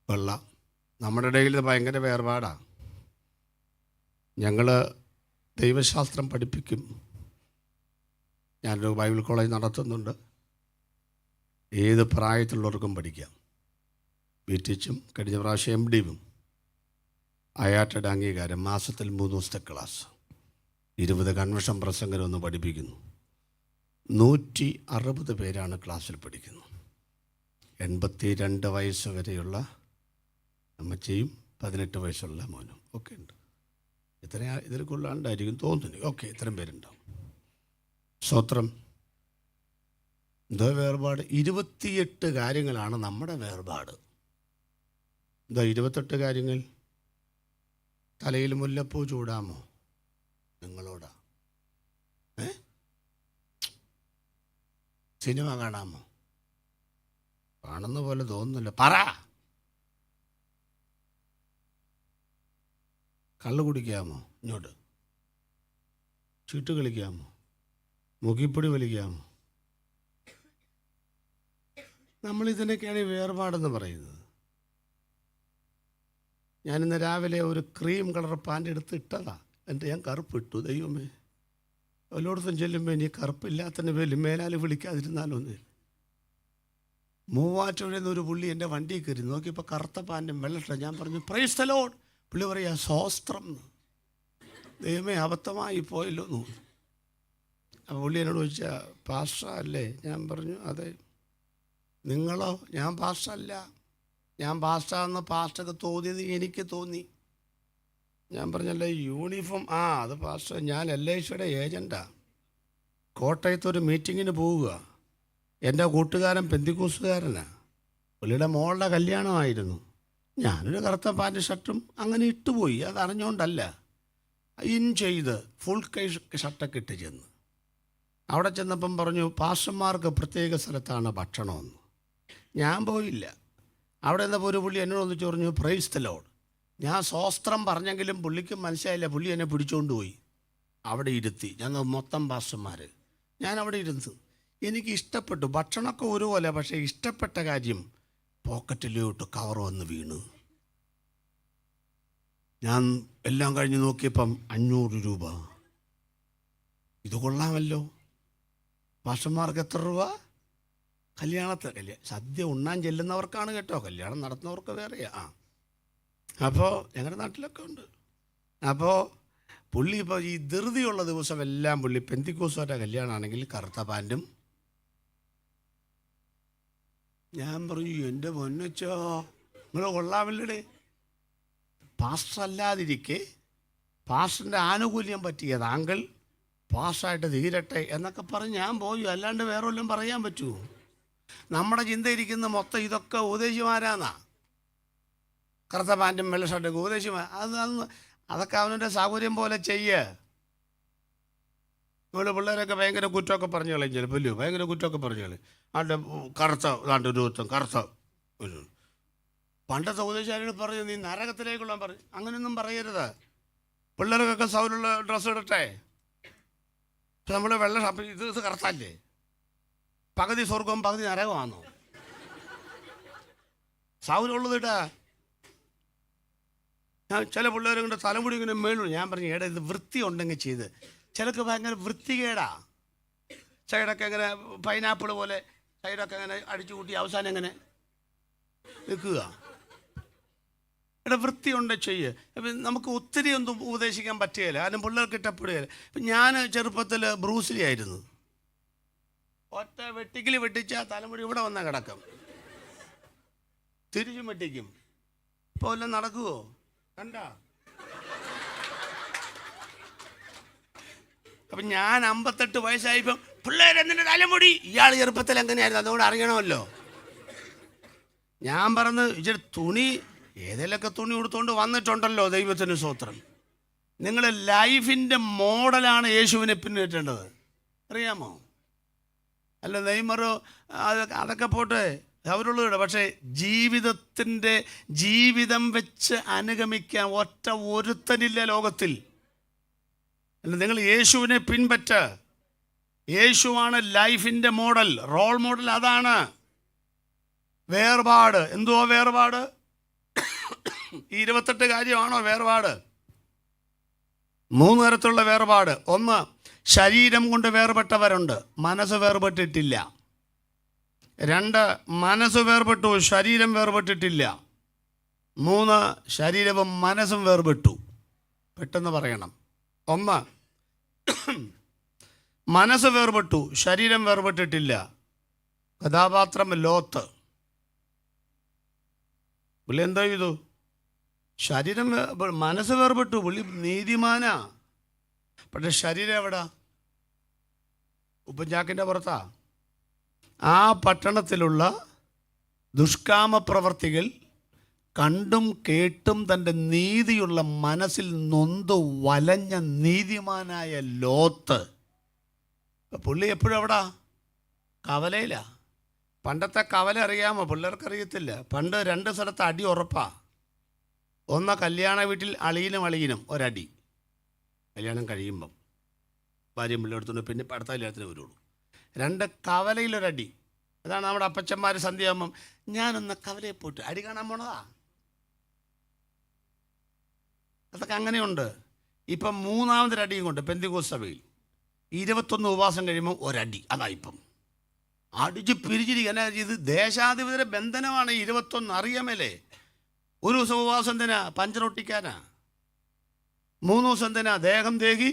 കൊള്ളാം, നമ്മുടെ ഇടയിൽ ഭയങ്കര വേർപാടാണ്. ഞങ്ങൾ ദൈവശാസ്ത്രം പഠിപ്പിക്കും. ഞാനൊരു ബൈബിൾ കോളേജ് നടത്തുന്നുണ്ട്. ഏത് പ്രായത്തിലുള്ളവർക്കും പഠിക്കാം. BTച്ചും കഴിഞ്ഞ പ്രാവശ്യം MDയും അയാട്ടയുടെ അംഗീകാരം. മാസത്തിൽ 3 ദിവസത്തെ ക്ലാസ്, 20 കൺവെൻഷൻ പ്രസംഗം ഒന്ന് പഠിപ്പിക്കുന്നു. 160 പേരാണ് ക്ലാസ്സിൽ പഠിക്കുന്നത്. 82 വയസ്സ് വരെയുള്ള അമ്മച്ചയും 18 വയസ്സുള്ള മോനും ഒക്കെ ഉണ്ട്. ഇതിൽ കൊള്ളാണ്ടായിരിക്കും തോന്നുന്നു. ഓക്കെ, ഇത്രയും പേരുണ്ടാവും. സ്തോത്രം. എന്താ വേർപാട്? 28 കാര്യങ്ങളാണ് നമ്മുടെ വേർപാട്. എന്താ 28 കാര്യങ്ങൾ? തലയിൽ മുല്ലപ്പൂ ചൂടാമോ? നിങ്ങളോടാ. സിനിമ കാണാമോ? കാണുന്ന പോലെ തോന്നുന്നില്ല. പറ. കള്ള് കുടിക്കാമോ? ഇങ്ങോട്ട്. ചീട്ട് കളിക്കാമോ? മുഖിപ്പൊടി വലിക്കാമോ? നമ്മളിതിനൊക്കെയാണ് വേർപാടെന്ന് പറയുന്നത്. ഞാനിന്ന് രാവിലെ ഒരു ക്രീം കളർ പാൻ്റ് എടുത്ത് ഇട്ടതാ. ഞാൻ കറുപ്പിട്ടു. ദൈവമേ, എല്ലായിടത്തും ചെല്ലുമ്പോൾ ഇനി കറുപ്പില്ലാത്തതിന് പേരിൽ മേലാൽ വിളിക്കാതിരുന്നാലൊന്ന്. മൂവാറ്റുപുഴയിൽ നിന്ന് ഒരു പുള്ളി എൻ്റെ വണ്ടിയിൽ കയറി നോക്കിയപ്പോൾ കറുത്ത പാൻറ്റും വെള്ളട്ട. ഞാൻ പറഞ്ഞു പ്രൈസ് ദി ലോർഡ്. പുള്ളി പറയാ സ്വസ്ത്രം. ദൈവമേ, അബദ്ധമായി പോയല്ലോ എന്ന്. അപ്പോൾ പുള്ളി എന്നോട് ചോദിച്ചാൽ പാസ്റ്റർ അല്ലേ? ഞാൻ പറഞ്ഞു അതെ. നിങ്ങളോ? ഞാൻ പാസ്റ്റർ അല്ല. ഞാൻ പാസ്റ്ററാണെന്ന് പാസ്റ്റർക്ക് തോന്നിയത് എനിക്ക് തോന്നി. ഞാൻ പറഞ്ഞല്ലേ യൂണിഫോം. അത് പാസ്റ്റർ, ഞാൻ LICയുടെ ഏജൻറ്റാണ്. കോട്ടയത്തൊരു മീറ്റിങ്ങിന് പോവുക. എൻ്റെ കൂട്ടുകാരൻ പെന്തിക്കോസുകാരനാണ്. പുള്ളിയുടെ മോളുടെ കല്യാണമായിരുന്നു. ഞാനൊരു കറുത്ത പാൻറ്റ് ഷർട്ടും അങ്ങനെ ഇട്ടുപോയി. അതറിഞ്ഞുകൊണ്ടല്ല. ചെയ്ത് ഫുൾ കൈ ഷർട്ടൊക്കെ ഇട്ട് ചെന്ന് അവിടെ ചെന്നപ്പം പറഞ്ഞു പാസ്റ്റർമാർക്ക് പ്രത്യേക സ്ഥലത്താണ് ഭക്ഷണമെന്ന്. ഞാൻ പോയില്ല. അവിടെ നിന്നപ്പോൾ ഒരു പുള്ളി എന്നോട് ഒന്നിച്ച് പറഞ്ഞു പ്രൈസ് ദി ലോർഡ്. ഞാൻ സ്വസ്ത്രം പറഞ്ഞെങ്കിലും പുള്ളിക്ക് മനസ്സിലായില്ല. പുള്ളി എന്നെ പിടിച്ചുകൊണ്ട് പോയി അവിടെ ഇരുത്തി. ഞങ്ങൾ മൊത്തം പാസ്റ്റർമാർ. ഞാൻ അവിടെ ഇരുന്നു. എനിക്ക് ഇഷ്ടപ്പെട്ടു. ഭക്ഷണമൊക്കെ ഒരുപോലെ. പക്ഷേ ഇഷ്ടപ്പെട്ട കാര്യം പോക്കറ്റിലോട്ട് കവർ വന്ന് വീണു. ഞാൻ എല്ലാം കഴിഞ്ഞ് നോക്കിയപ്പം 500 രൂപ. ഇത് കൊള്ളാമല്ലോ. പാസ്റ്റർമാർക്ക് എത്ര രൂപ? സദ്യ ഉണ്ണാൻ ചെല്ലുന്നവർക്കാണ് കേട്ടോ, കല്യാണം നടത്തുന്നവർക്ക് വേറെയാ. അപ്പോൾ ഞങ്ങളുടെ നാട്ടിലൊക്കെ ഉണ്ട്. അപ്പോൾ പുള്ളി ഇപ്പോൾ ഈ ധൃതിയുള്ള ദിവസം എല്ലാം പുള്ളി പെന്തിക്കോസുകാരുടെ കല്യാണമാണെങ്കിൽ കറുത്ത പാൻറ്റും. ഞാൻ പറഞ്ഞു എൻ്റെ പൊന്നച്ചോ, നിങ്ങൾ കൊള്ളാമല്ലേ. പാസ്റ്റർ അല്ലാതിരിക്കെ പാസ്റ്ററിൻ്റെ ആനുകൂല്യം പറ്റിയ താങ്കൾ പാസ്സായിട്ട് തീരട്ടെ എന്നൊക്കെ പറഞ്ഞ് ഞാൻ പോയി. അല്ലാണ്ട് വേറെ വല്ലതും പറയാൻ പറ്റുമോ? നമ്മുടെ ചിന്തയിരിക്കുന്ന മൊത്തം ഇതൊക്കെ ഉപദേശിമാരാന്നാ. കറുത്ത പാൻറ്റും വെള്ള ഷർട്ടൊക്കെ ഉപദേശിമാർ. അതൊക്കെ അവൻ്റെ സൗകര്യം പോലെ ചെയ്യ്. ഇവിടെ പിള്ളേരൊക്കെ ഭയങ്കര കുറ്റമൊക്കെ പറഞ്ഞു കളയും. ചിലപ്പോൾ ഇല്ലയോ ഭയങ്കര കുറ്റമൊക്കെ പറഞ്ഞു കളയും. അവൻ്റെ കറുത്ത രൂപത്വം കറുത്ത ഒരു പണ്ടത്തെ ഉപദേശിച്ചാലും പറഞ്ഞു നീ നരകത്തിലേക്കുള്ള പറഞ്ഞു. അങ്ങനെയൊന്നും പറയരുത്. പിള്ളേർക്കൊക്കെ സൗകര്യമുള്ള ഡ്രസ്സ് ഇടട്ടെ. പക്ഷെ നമ്മൾ വെള്ള ഇത് കറുത്തല്ലേ? പകുതി സ്വർഗവും പകുതി നരകമാണോ? സൗകര്യമുള്ളത് ഇട്ടാ. ഞാൻ ചില പിള്ളേരെ കൊണ്ട് തലമുടി ഇങ്ങനെ മേളു. ഞാൻ പറഞ്ഞു ഏടാ ഇത് വൃത്തി ഉണ്ടെങ്കിൽ ചെയ്ത്. ചിലക്ക് ഭയങ്കര വൃത്തികേടാ. സൈഡൊക്കെ ഇങ്ങനെ പൈനാപ്പിൾ പോലെ സൈഡൊക്കെ ഇങ്ങനെ അടിച്ചു കൂട്ടി അവസാനം ഇങ്ങനെ നിൽക്കുക. ഇവിടെ വൃത്തിയുണ്ട് ചെയ്യ്. അപ്പം നമുക്ക് ഒത്തിരി ഒന്നും ഉപദേശിക്കാൻ പറ്റുകയില്ല, കാരണം പിള്ളേർക്ക് ഇഷ്ടപ്പെടുകയില്ല. ഇപ്പം ഞാൻ ചെറുപ്പത്തിൽ ബ്രൂസ്ലി ആയിരുന്നു. ഒറ്റ വെട്ടിക്കൽ വെട്ടിച്ചാൽ തലമുടി ഇവിടെ വന്നാൽ കിടക്കും, തിരിച്ചും വെട്ടിക്കും. ഇപ്പോൾ എല്ലാം നടക്കുമോ? കണ്ട. അപ്പം ഞാൻ 58 വയസ്സായപ്പം പിള്ളേരെന്നിട്ട് തലമുടി. ഇയാൾ ചെറുപ്പത്തിൽ എങ്ങനെയായിരുന്നു, അതുകൊണ്ട് അറിയണമല്ലോ. ഞാൻ പറഞ്ഞു ഇച്ചിരി തുണി, ഏതെങ്കിലുമൊക്കെ തുണി കൊടുത്തുകൊണ്ട് വന്നിട്ടുണ്ടല്ലോ, ദൈവത്തിന് സ്തോത്രം. നിങ്ങൾ ലൈഫിൻ്റെ മോഡലാണ് യേശുവിനെ പിൻപറ്റേണ്ടത്, അറിയാമോ? അല്ല നെയ്മറോ അതൊക്കെ പോട്ടെ, അവരുള്ളവരുടെ. പക്ഷേ ജീവിതം വെച്ച് അനുഗമിക്കാൻ ഒറ്റ ഒരുത്തനില്ല ലോകത്തിൽ. അല്ല, നിങ്ങൾ യേശുവിനെ പിൻപറ്റ. യേശുവാണ് ലൈഫിൻ്റെ മോഡൽ, റോൾ മോഡൽ. അതാണ് വേർപാട്. എന്തുവാ വേർപാട്? 28 കാര്യമാണോ വേർപാട്? 3 തരത്തിലുള്ള വേർപാട്. 1, ശരീരം കൊണ്ട് വേർപെട്ടവരുണ്ട്, മനസ്സ് വേർപെട്ടിട്ടില്ല. 2, മനസ്സ് വേർപെട്ടു, ശരീരം വേർപെട്ടിട്ടില്ല. 3, ശരീരവും മനസ്സും വേർപെട്ടു. പെട്ടെന്ന് പറയണം. 1, മനസ്സ് വേർപെട്ടു, ശരീരം വേർപെട്ടിട്ടില്ല. കഥാപാത്രം ലോത്ത്. പുള്ളി എന്താ ചെയ്തു? ശരീരം മനസ്സ് വേർപെട്ടു, പുള്ളി നീതിമാനാ. പക്ഷെ ശരീരം എവിടാ? ഉപ്പൻചാക്കിൻ്റെ പുറത്താ. ആ പട്ടണത്തിലുള്ള ദുഷ്കാമ പ്രവർത്തികൾ കണ്ടും കേട്ടും തൻ്റെ നീതിയുള്ള മനസ്സിൽ നൊന്ത് വലഞ്ഞ നീതിമാനായ ലോത്ത്. പുള്ളി എപ്പോഴും എവിടാ? കവലയിലാ. പണ്ടത്തെ കവല അറിയാമോ? പിള്ളേർക്കറിയത്തില്ല. പണ്ട് 2 സ്ഥലത്ത് അടി ഉറപ്പാ. 1, കല്യാണ വീട്ടിൽ അളിയനും ഒരടി, കല്യാണം കഴിയുമ്പം ഭാര്യയും പിള്ളേർത്തുണ്ട്, പിന്നെ അടുത്ത കല്യാണത്തിന് വരുള്ളൂ. 2, കവലയിലൊരടി. അതാണ് നമ്മുടെ അപ്പച്ചന്മാർ സന്ധ്യയാകുമ്പം ഞാനൊന്ന് കവലയിൽ പോയിട്ട് അടി കാണാൻ പോണതാ. അതൊക്കെ അങ്ങനെയുണ്ട്. ഇപ്പം 3ാമതൊരടിയും കൊണ്ട് പെന്തിക്കോസ്ത് സഭയിൽ 21 ഉപവാസം കഴിയുമ്പോൾ ഒരടി. അതായിപ്പം അടിച്ച് പിരിച്ചിരിക്കുക. എന്നാ ഇത് ദേശാധിപതിയുടെ ബന്ധനമാണ്. 21 അറിയാമല്ലേ? 1 ദിവസം ഉപവാസം എന്തിനാ? പഞ്ചറൊട്ടിക്കാനാ. 3 ദിവസം എന്തിനാ? ദേഹം ദേഹി.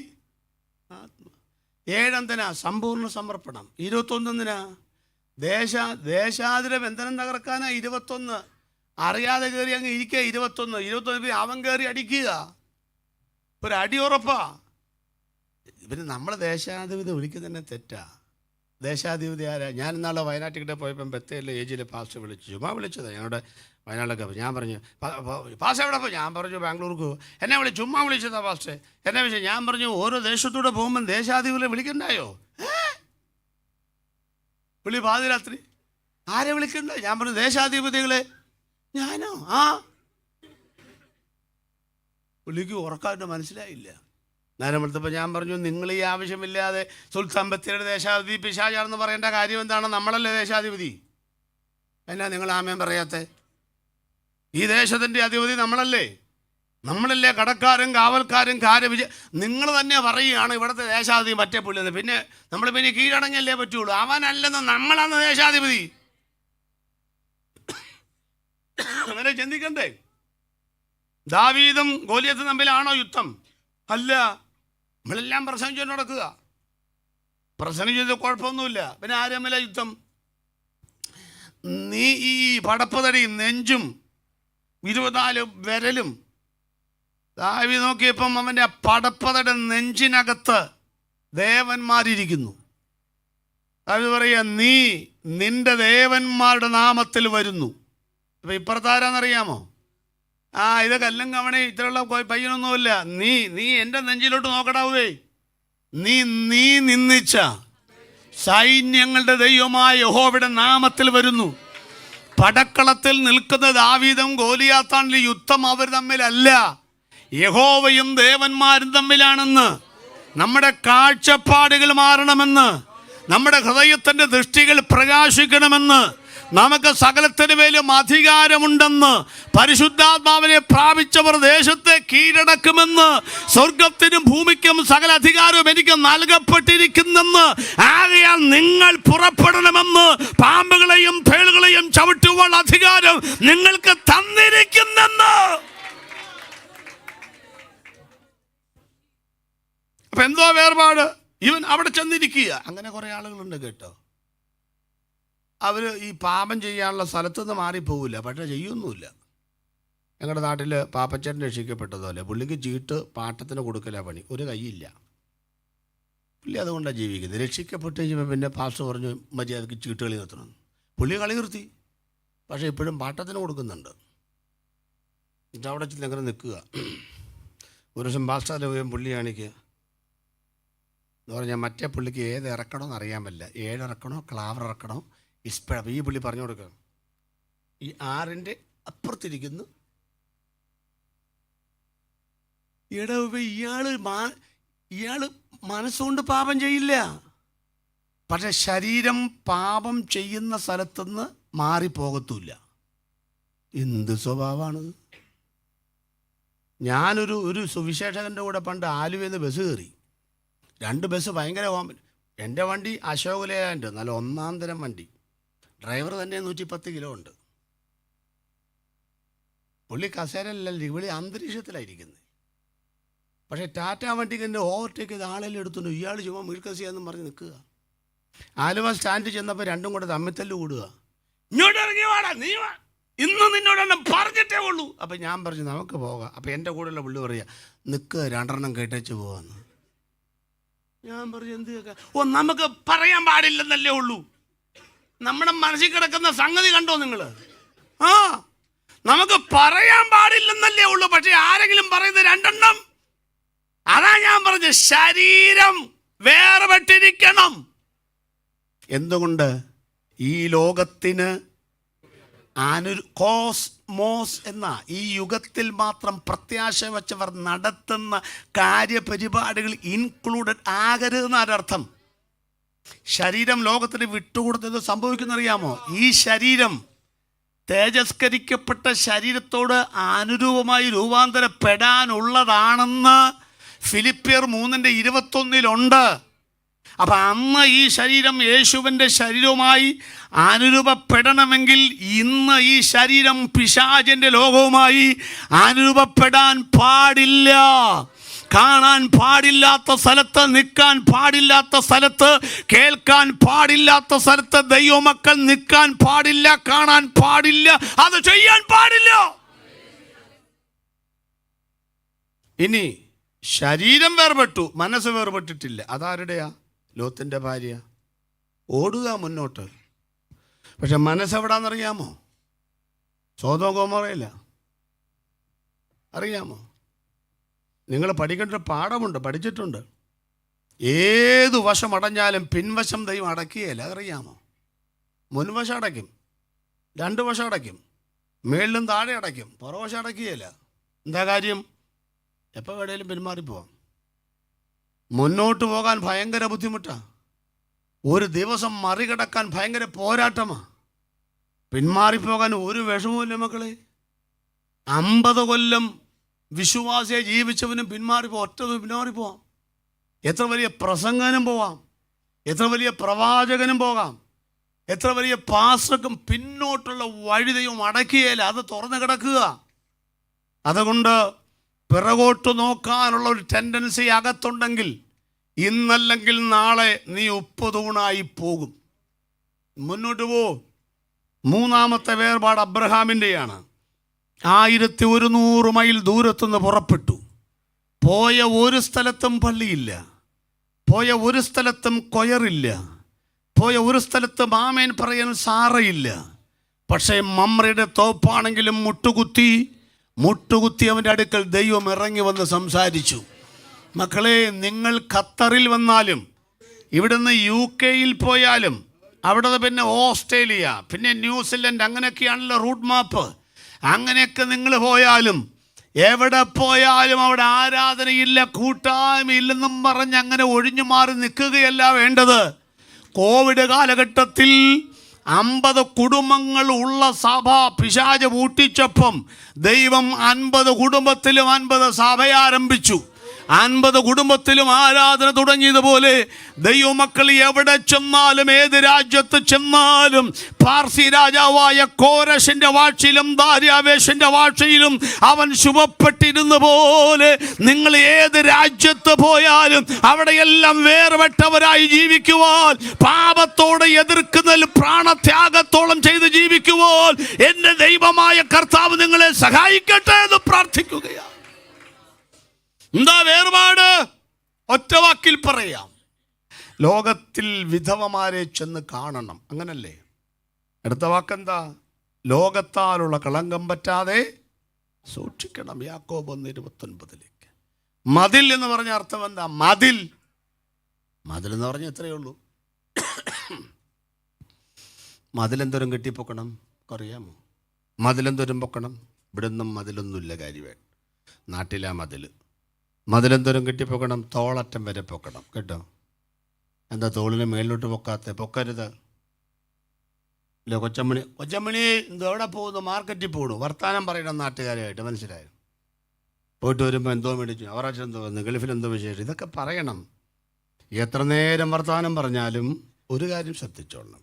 7 എന്തിനാ? സമ്പൂർണ്ണ സമർപ്പണം. 21 എന്തിനാ? ദേശാധിപതിയുടെ ബന്ധനം തകർക്കാനാ 21. അറിയാതെ കയറി അങ്ങ് ഇരിക്കുക. 21 അവൻ കയറി അടിക്കുക. ഒരു അടി ഉറപ്പാ. ഇവര് നമ്മളെ ദേശാധിപതി വിളിക്കുന്നതന്നെ തെറ്റാ. ദേശാധിപതി ആരാ? ഞാൻ ഇന്നാളെ വയനാട്ടിൽ കിട്ടേ പോയപ്പം ബത്തേരിലെ ഏജിലെ പാസ്റ്റർ വിളിച്ചു. ചുമ്മാ വിളിച്ചതാണ്. ഞങ്ങളുടെ വയനാട്ടിലൊക്കെ. ഞാൻ പറഞ്ഞു, പാസ്റ്റർ എവിടെ പോയി? ഞാൻ പറഞ്ഞു ബാംഗ്ലൂർക്ക്. എന്നെ ചുമ്മാ വിളിച്ചതാ പാസ്റ്റർ. എന്നെ വിളിച്ചു. ഞാൻ പറഞ്ഞു, ഓരോ ദേശത്തൂടെ പോകുമ്പം ദേശാധിപതിയെ വിളിക്കണ്ടായോ? വിളി പാതിരാത്രി. ആരെ വിളിക്കണ്ട? ഞാൻ പറഞ്ഞു, ദേശാധിപതികളെ. ഞാനോ? ആ. പുള്ളിക്ക് ഉറക്കായിട്ട് മനസ്സിലായില്ല. നേരം എടുത്തപ്പോൾ ഞാൻ പറഞ്ഞു, നിങ്ങൾ ഈ ആവശ്യമില്ലാതെ സുൽത്താൻ ബത്തേരിയുടെ ദേശാധിപതി പിശാചാണെന്ന് പറയേണ്ട കാര്യം എന്താണ്? നമ്മളല്ലേ ദേശാധിപതി. എന്നാ നിങ്ങൾ ആമേൻ പറയാത്തെ? ഈ ദേശത്തിൻ്റെ അധിപതി നമ്മളല്ലേ? കടക്കാരും കാവൽക്കാരും നിങ്ങൾ തന്നെ പറയുകയാണ് ഇവിടുത്തെ ദേശാധിപതി മറ്റേ പുള്ളിയെന്ന്. പിന്നെ നമ്മൾ പിന്നെ കീഴടങ്ങല്ലേ പറ്റുള്ളൂ. അവനല്ലെന്ന് നമ്മളാണ് ദേശാധിപതി. അങ്ങനെ ചിന്തിക്കണ്ടേ? ദാവീദും ഗോലിയത്തും തമ്മിലാണോ യുദ്ധം? അല്ല. നമ്മളെല്ലാം പ്രസംഗിച്ചുകൊണ്ട് നടക്കുക. പ്രസംഗിച്ചത് കുഴപ്പമൊന്നുമില്ല. പിന്നെ ആരമ്മില യുദ്ധം? നീ ഈ പടപ്പതടി നെഞ്ചും 24 വിരലും ദാവീദ് നോക്കിയപ്പം അവൻ്റെ പടപ്പതയുടെ നെഞ്ചിനകത്ത് ദേവന്മാരിയ്ക്കുന്നു. ദാവീദ് പറയുക, നീ നിന്റെ ദേവന്മാരുടെ നാമത്തിൽ വരുന്നു. അപ്പം ഇപ്പുറത്താരാന്നറിയാമോ? ഇത് കല്ലും കവണി ഇത്രയുള്ള പയ്യനൊന്നുമില്ല. നീ എൻ്റെ നെഞ്ചിലോട്ട് നോക്കടാവേ. നീ നിന്ദിച്ച സൈന്യങ്ങളുടെ ദൈവമായ യഹോവയുടെ നാമത്തിൽ വരുന്നു. പടക്കളത്തിൽ നിൽക്കുന്ന ദാവീദും ഗോലിയാത്താണിലെ യുദ്ധം അവർ തമ്മിലല്ല, യഹോവയും ദേവന്മാരും തമ്മിലാണെന്ന്. നമ്മുടെ കാഴ്ചപ്പാടുകൾ മാറണമെന്ന്, നമ്മുടെ ഹൃദയത്തിൻ്റെ ദൃഷ്ടികൾ പ്രകാശിക്കണമെന്ന്, നമുക്ക് സകലത്തിന് മേലും അധികാരമുണ്ടെന്ന്, പരിശുദ്ധാത്മാവിനെ പ്രാപിച്ചവർ ദേശത്തെ കീഴടക്കുമെന്ന്, സ്വർഗത്തിനും ഭൂമിക്കും സകല അധികാരവും എനിക്ക് നൽകപ്പെട്ടിരിക്കുന്നെന്ന്, ആകയാൽ നിങ്ങൾ പുറപ്പെടണമെന്ന്, പാമ്പുകളെയും തേളുകളെയും ചവിട്ടുവാൻ അധികാരം നിങ്ങൾക്ക് തന്നിരിക്കുന്നെന്ന്. അപ്പം എന്തോ വേർപാട്, ഇവൻ അവിടെ ചെന്നിരിക്കുക. അങ്ങനെ കുറേ ആളുകളുണ്ട് കേട്ടോ. അവർ ഈ പാപം ചെയ്യാനുള്ള സ്ഥലത്തുനിന്ന് മാറിപ്പോവില്ല, പക്ഷേ ചെയ്യൊന്നുമില്ല. ഞങ്ങളുടെ നാട്ടിൽ പാപ്പച്ചേട്ടൻ രക്ഷിക്കപ്പെട്ടതുപോലെ പുള്ളിക്ക് ചീട്ട് പാട്ടത്തിന് കൊടുക്കല പണി, ഒരു കൈയില്ല. പുള്ളി അതുകൊണ്ടാണ് ജീവിക്കുന്നത്. രക്ഷിക്കപ്പെട്ട് കഴിയുമ്പോൾ പിന്നെ പാസ്റ്റർ പറഞ്ഞു മര്യാദക്ക് ചീട്ട് കളി നിർത്തണം. പുള്ളി കളി നിർത്തി, പക്ഷേ ഇപ്പോഴും പാട്ടത്തിന് കൊടുക്കുന്നുണ്ട്. എന്നിട്ട് അവിടെ ചെന്ന് അങ്ങനെ നിൽക്കുക. ഒരു ദിവസം പാസ്റ്ററിൻ്റെ പോയി പുള്ളി കാണിക്കുക എന്ന് പറഞ്ഞാൽ മറ്റേ പുള്ളിക്ക് ഏത് ഇറക്കണമെന്ന് അറിയാൻ പറ്റില്ല. 7 ഇറക്കണോ ക്ലാവർ ഇറക്കണോ ഇസ്പഴം ഈ പുള്ളി പറഞ്ഞു കൊടുക്കുക. ഈ 6ൻ്റെ അപ്പുറത്തിരിക്കുന്നു. ഇയാൾ മനസ്സുകൊണ്ട് പാപം ചെയ്യില്ല, പക്ഷെ ശരീരം പാപം ചെയ്യുന്ന സ്ഥലത്തുനിന്ന് മാറിപ്പോകത്തുമില്ല. എന്ത് സ്വഭാവമാണിത്? ഞാനൊരു സുവിശേഷകൻ്റെ കൂടെ പണ്ട് ആലുവയിൽ ബസ് കയറി. 2 ബസ് ഭയങ്കര കോമൻ. എൻ്റെ വണ്ടി അശോക് ലേലാൻഡ്, നല്ല 1-ാം തരം വണ്ടി. ഡ്രൈവർ തന്നെ 110 കിലോ ഉണ്ട്. പുള്ളി കസേരയിലല്ല, പുള്ളി അന്തരീക്ഷത്തിലായിരിക്കുന്നത്. പക്ഷേ ടാറ്റ വണ്ടിക്ക് എൻ്റെ ഓവർടേക്ക് ചെയ്ത് ആളെല്ലാം എടുത്തുണ്ട്. ഇയാൾ ചുമ്മാ മീർക്കസിയാന്നും പറഞ്ഞ് നിൽക്കുക. ആലുവ സ്റ്റാൻഡിൽ ചെന്നപ്പോൾ രണ്ടും കൂടെ തമ്മിത്തല്ല് കൂടുക. ഇങ്ങോട്ട് ഇറങ്ങി വാടാ, നീ വാ, ഇന്ന് നിന്നോടെണ്ണം പറഞ്ഞിട്ടേ ഉള്ളൂ. അപ്പം ഞാൻ പറഞ്ഞു നമുക്ക് പോകാം. അപ്പം എൻ്റെ കൂടെയുള്ള പുള്ളി പറയുക നിൽക്കുക, 2 കേട്ടേച്ച് പോവാന്ന്. ഞാൻ പറഞ്ഞു എന്ത് കേൾക്കാം? നമുക്ക് പറയാൻ പാടില്ലെന്നല്ലേ ഉള്ളൂ. നമ്മുടെ മനസ്സിൽ കിടക്കുന്ന സംഗതി കണ്ടോ നിങ്ങൾ? നമുക്ക് പറയാൻ പാടില്ലെന്നല്ലേ ഉള്ളൂ, പക്ഷെ ആരെങ്കിലും പറയുന്നത് 2. അതാ ഞാൻ പറഞ്ഞ ശരീരം വേർപെട്ടിരിക്കണം. എന്തുകൊണ്ട്? ഈ ലോകത്തിന് കോസ്മോസ് എന്ന ഈ യുഗത്തിൽ മാത്രം പ്രത്യാശ വെച്ചവർ നടത്തുന്ന കാര്യപരിപാടികൾ ഇൻക്ലൂഡഡ് ആകരുതെന്നൊരർത്ഥം. ശരീരം ലോകത്തിന് വിട്ടുകൊടുത്തത് സംഭവിക്കുന്നറിയാമോ? ഈ ശരീരം തേജസ്കരിക്കപ്പെട്ട ശരീരത്തോട് അനുരൂപമായി രൂപാന്തരപ്പെടാനുള്ളതാണെന്ന് ഫിലിപ്പിയർ 3:21 അപ്പം അന്ന് ഈ ശരീരം യേശുവിൻ്റെ ശരീരവുമായി അനുരൂപപ്പെടണമെങ്കിൽ ഇന്ന് ഈ ശരീരം പിശാചിൻ്റെ ലോകവുമായി അനുരൂപപ്പെടാൻ പാടില്ല. കാണാൻ പാടില്ലാത്ത സ്ഥലത്ത്, നിൽക്കാൻ പാടില്ലാത്ത സ്ഥലത്ത്, കേൾക്കാൻ പാടില്ലാത്ത സ്ഥലത്ത് ദൈവമക്കൾ നിൽക്കാൻ പാടില്ല, കാണാൻ പാടില്ല, അത് ചെയ്യാൻ പാടില്ല. ഇനി ശരീരം വേർപെട്ടു, മനസ്സ് വേർപെട്ടിട്ടില്ല. അതാരുടെയാ? ലോത്തിൻ്റെ ഭാര്യ. ഓടുക മുന്നോട്ട്. പക്ഷെ മനസ്സെവിടാന്നറിയാമോ? സോദോം ഗൊമോറയില്ല. അറിയാമോ? നിങ്ങൾ പഠിക്കേണ്ട പാഠമുണ്ട്, പഠിച്ചിട്ടുണ്ട്. ഏതു വശം അടഞ്ഞാലും പിൻവശം ദൈവം അടക്കുകയില്ല. അതറിയാമോ? മുൻവശം അടയ്ക്കും, 2 വശം അടയ്ക്കും, മേളിലും താഴെ അടയ്ക്കും, പുറവശം അടക്കുകയില്ല. എന്താ കാര്യം? എപ്പോൾ എവിടെയെങ്കിലും പിന്മാറിപ്പോവാം. മുന്നോട്ട് പോകാൻ ഭയങ്കര ബുദ്ധിമുട്ടാണ്. ഒരു ദിവസം മറികടക്കാൻ ഭയങ്കര പോരാട്ടമാണ്. പിന്മാറിപ്പോകാൻ ഒരു വിഷമവുമില്ല മക്കളെ. 50 കൊല്ലം വിശ്വാസിയെ ജീവിച്ചവനും പിന്മാറിപ്പോവാം. എത്ര വലിയ പ്രസംഗനും പോവാം, എത്ര വലിയ പ്രവാചകനും പോകാം, എത്ര വലിയ പാസ്റ്റർക്കും പിന്നോട്ടുള്ള വഴി ദൈവം അടക്കുകയില്ല. അത് തുറന്നു കിടക്കുക. അതുകൊണ്ട് പിറകോട്ട് നോക്കാനുള്ള ഒരു ടെൻഡൻസി അകത്തുണ്ടെങ്കിൽ ഇന്നല്ലെങ്കിൽ നാളെ നീ ഉപ്പ് തൂണായി പോകും. മുന്നോട്ട് പോ. 3-ാമത്തെ വേർപാട് അബ്രഹാമിൻ്റെയാണ്. 1100 മൈൽ ദൂരത്തുനിന്ന് പുറപ്പെട്ടു. പോയ ഒരു സ്ഥലത്തും പള്ളിയില്ല, പോയ ഒരു സ്ഥലത്തും കൊയറില്ല, പോയ ഒരു സ്ഥലത്തും ആമേൻ പറയാൻ സാറയില്ല. പക്ഷേ മമ്രയുടെ തോപ്പാണെങ്കിലും മുട്ടുകുത്തി അവൻ്റെ അടുക്കൽ ദൈവം ഇറങ്ങി വന്ന് സംസാരിച്ചു. മക്കളെ, നിങ്ങൾ ഖത്തറിൽ വന്നാലും, ഇവിടുന്ന് UK പോയാലും, അവിടെ പിന്നെ ഓസ്ട്രേലിയ, പിന്നെ ന്യൂസിലൻഡ്, അങ്ങനെയൊക്കെയാണല്ലോ റൂട്ട് മാപ്പ്. അങ്ങനെയൊക്കെ നിങ്ങൾ പോയാലും, എവിടെ പോയാലും അവിടെ ആരാധനയില്ല, കൂട്ടായ്മയില്ലെന്നും പറഞ്ഞ് അങ്ങനെ ഒഴിഞ്ഞു മാറി നിൽക്കുകയല്ല വേണ്ടത്. കോവിഡ് കാലഘട്ടത്തിൽ 50 കുടുംബങ്ങൾ ഉള്ള സഭ പിശാച് പൂട്ടിച്ചപ്പം ദൈവം 50 കുടുംബത്തിലും 50 സഭ ആരംഭിച്ചു. 50 കുടുംബത്തിലും ആരാധന തുടങ്ങിയതുപോലെ ദൈവമക്കൾ എവിടെ ചെന്നാലും ഏത് രാജ്യത്ത് ചെന്നാലും പാർസി രാജാവായ കോരശിന്റെ വാഴ്ചയിലും ദാര്യാവേശിന്റെ വാഴ്ചയിലും അവൻ ശുഭപ്പെട്ടിരുന്ന പോലെ നിങ്ങൾ ഏത് രാജ്യത്ത് പോയാലും അവിടെയെല്ലാം വേർപെട്ടവരായി ജീവിക്കുവാൻ, പാപത്തോട് എതിർക്കുന്നതിൽ പ്രാണത്യാഗത്തോളം ചെയ്ത് ജീവിക്കുവാൻ എന്റെ ദൈവമായ കർത്താവ് നിങ്ങളെ സഹായിക്കട്ടെ എന്ന് പ്രാർത്ഥിക്കുകയാണ്. എന്താ വേർപാട്? ഒറ്റ വാക്കിൽ പറയാം, ലോകത്തിൽ വിധവമാരെ ചെന്ന് കാണണം, അങ്ങനല്ലേ? അടുത്ത വാക്കെന്താ? ലോകത്താലുള്ള കളങ്കം പറ്റാതെ സൂക്ഷിക്കണം. യാക്കോബ് 1:29. മതിൽ എന്ന് പറഞ്ഞ അർത്ഥം എന്താ? മതിൽ എന്ന് പറഞ്ഞാൽ എത്രയേ ഉള്ളൂ. മതിലെന്തോരം കെട്ടിപ്പൊക്കണം അറിയാമോ? മതിലെന്തോരം പൊക്കണം? ഇവിടെ ഒന്നും മതിലൊന്നുമില്ല കാര്യമായിട്ട്. നാട്ടിലാ മതിലെന്തോരം കെട്ടിപ്പൊക്കണം? തോളറ്റം വരെ പൊക്കണം കേട്ടോ. എന്താ തോളിന് മേളിലോട്ട് പൊക്കരുത്. ഇല്ല, കൊച്ചമ്മണി എവിടെ പോകുന്നു? മാർക്കറ്റിൽ പോകുന്നു. വർത്താനം പറയണം നാട്ടുകാരായിട്ട്, മനസ്സിലായോ? പോയിട്ട് വരുമ്പോൾ എന്തോ മേടിച്ചു, അവറാച്ച എന്തോ വന്നു, ഗൾഫിൽ എന്തോ വിശേഷം, ഇതൊക്കെ പറയണം. എത്ര നേരം വർത്താനം പറഞ്ഞാലും ഒരു കാര്യം ശ്രദ്ധിച്ചോളണം,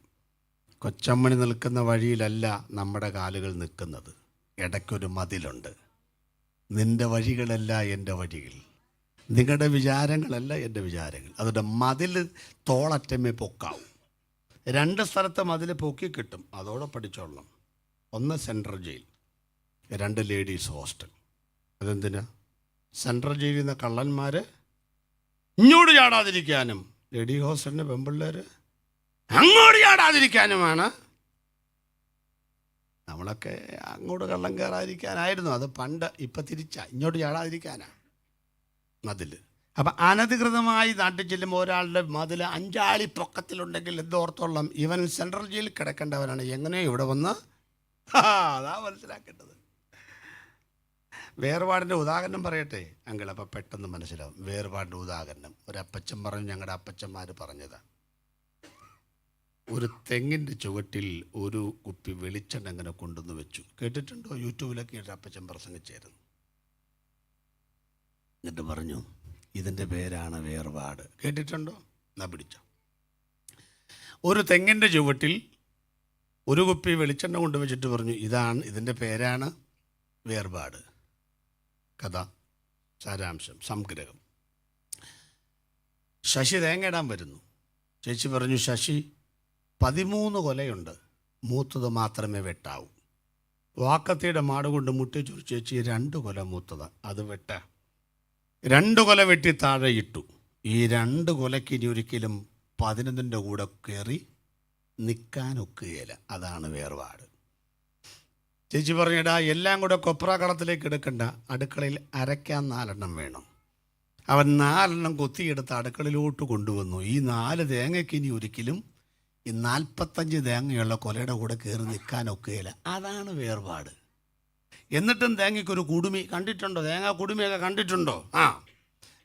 കൊച്ചമ്മണി നിൽക്കുന്ന വഴിയിലല്ല നമ്മുടെ കാലുകൾ നിൽക്കുന്നത്. ഇടയ്ക്കൊരു മതിലുണ്ട്. നിൻ്റെ വഴികളല്ല എൻ്റെ വഴികൾ, നിങ്ങളുടെ വിചാരങ്ങളല്ല എൻ്റെ വിചാരങ്ങൾ. അതുകൊണ്ട് മതിൽ തോളറ്റമേ പൊക്കാവും. 2 സ്ഥലത്ത് മതിൽ പൊക്കി കിട്ടും, അതോടെ പഠിച്ചോളണം. 1 സെൻട്രൽ ജയിൽ, 2 ലേഡീസ് ഹോസ്റ്റൽ. അതെന്തിനാ? സെൻട്രൽ ജയിലിൽ നിന്ന് കള്ളന്മാർ ഇങ്ങോട്ട് ചാടാതിരിക്കാനും, ലേഡി ഹോസ്റ്റലിന് പെൺപിള്ളേർ അങ്ങോട്ട് ചാടാതിരിക്കാനുമാണ്. നമ്മളൊക്കെ അങ്ങോട്ട് കള്ളം കയറാതിരിക്കാനായിരുന്നു അത് പണ്ട്. ഇപ്പം തിരിച്ചാ, ഇങ്ങോട്ട് ചാടാതിരിക്കാനാണ് മതിൽ. അപ്പം അനധികൃതമായി നാട്ടിൽ ചെല്ലുമ്പോൾ ഒരാളുടെ മതിൽ 5 ആളി പൊക്കത്തിലുണ്ടെങ്കിൽ എന്തോർത്തോളം ഇവൻ സെൻട്രൽ ജയിലിൽ കിടക്കേണ്ടവനാണ്. എങ്ങനെയോ ഇവിടെ വന്ന് അതാ മനസ്സിലാക്കേണ്ടത്. വേർപാടിൻ്റെ ഉദാഹരണം പറയട്ടെ അങ്കിൾ, അപ്പം പെട്ടെന്ന് മനസ്സിലാവും. വേർപാടിൻ്റെ ഉദാഹരണം ഒരപ്പച്ചൻ പറഞ്ഞു, ഞങ്ങളുടെ അപ്പച്ചന്മാർ പറഞ്ഞതാണ്. ഒരു തെങ്ങിൻ്റെ ചുവട്ടിൽ ഒരു കുപ്പി വെളിച്ചെണ്ണ അങ്ങനെ കൊണ്ടുവന്ന് വെച്ചു. കേട്ടിട്ടുണ്ടോ? യൂട്യൂബിലൊക്കെ ഒരു അപ്പച്ചൻ പ്രസംഗിച്ചായിരുന്നു. എന്നിട്ട് പറഞ്ഞു, ഇതിൻ്റെ പേരാണ് വേർപാട്. കേട്ടിട്ടുണ്ടോ? എന്നാ പിടിച്ചോ. ഒരു തെങ്ങിൻ്റെ ചുവട്ടിൽ ഒരു കുപ്പി വെളിച്ചെണ്ണ കൊണ്ടുവച്ചിട്ട് പറഞ്ഞു, ഇതിൻ്റെ പേരാണ് വേർപാട്. കഥ, സാരാംശം, സംഗ്രഹം. ശശി തേങ്ങ ഇടാൻ വരുന്നു. ചേച്ചി പറഞ്ഞു, ശശി 13 കൊലയുണ്ട്, മൂത്തത് മാത്രമേ വെട്ടാവൂ. വാക്കത്തിയുടെ മാട് കൊണ്ട് മുട്ടിച്ചു. ചേച്ചി 2 കൊല മൂത്തത്, അത് വെട്ട. 2 കൊല വെട്ടി താഴെ ഇട്ടു. ഈ 2 കൊലയ്ക്ക് ഇനി ഒരിക്കലും 11ൻ്റെ കൂടെ കയറി നിൽക്കാനൊക്കുകയില്ല. അതാണ് വേർപാട്. ചേച്ചി പറഞ്ഞിടാ, എല്ലാം കൂടെ കൊപ്രാകളത്തിലേക്ക് എടുക്കണ്ട, അടുക്കളയിൽ അരയ്ക്കാൻ 4 എണ്ണം വേണം. അവൻ 4 എണ്ണം കൊത്തിയെടുത്ത് അടുക്കളയിലോട്ട് കൊണ്ടുവന്നു. ഈ 4 തേങ്ങയ്ക്ക് ഇനി ഒരിക്കലും ഈ 45 തേങ്ങയുള്ള കൊലയുടെ കൂടെ കയറി നിൽക്കാനൊക്കുകയില്ല. അതാണ് വേർപാട്. എന്നിട്ടും തേങ്ങയ്ക്കൊരു കുടുമി കണ്ടിട്ടുണ്ടോ? തേങ്ങ കുടുമിയൊക്കെ കണ്ടിട്ടുണ്ടോ?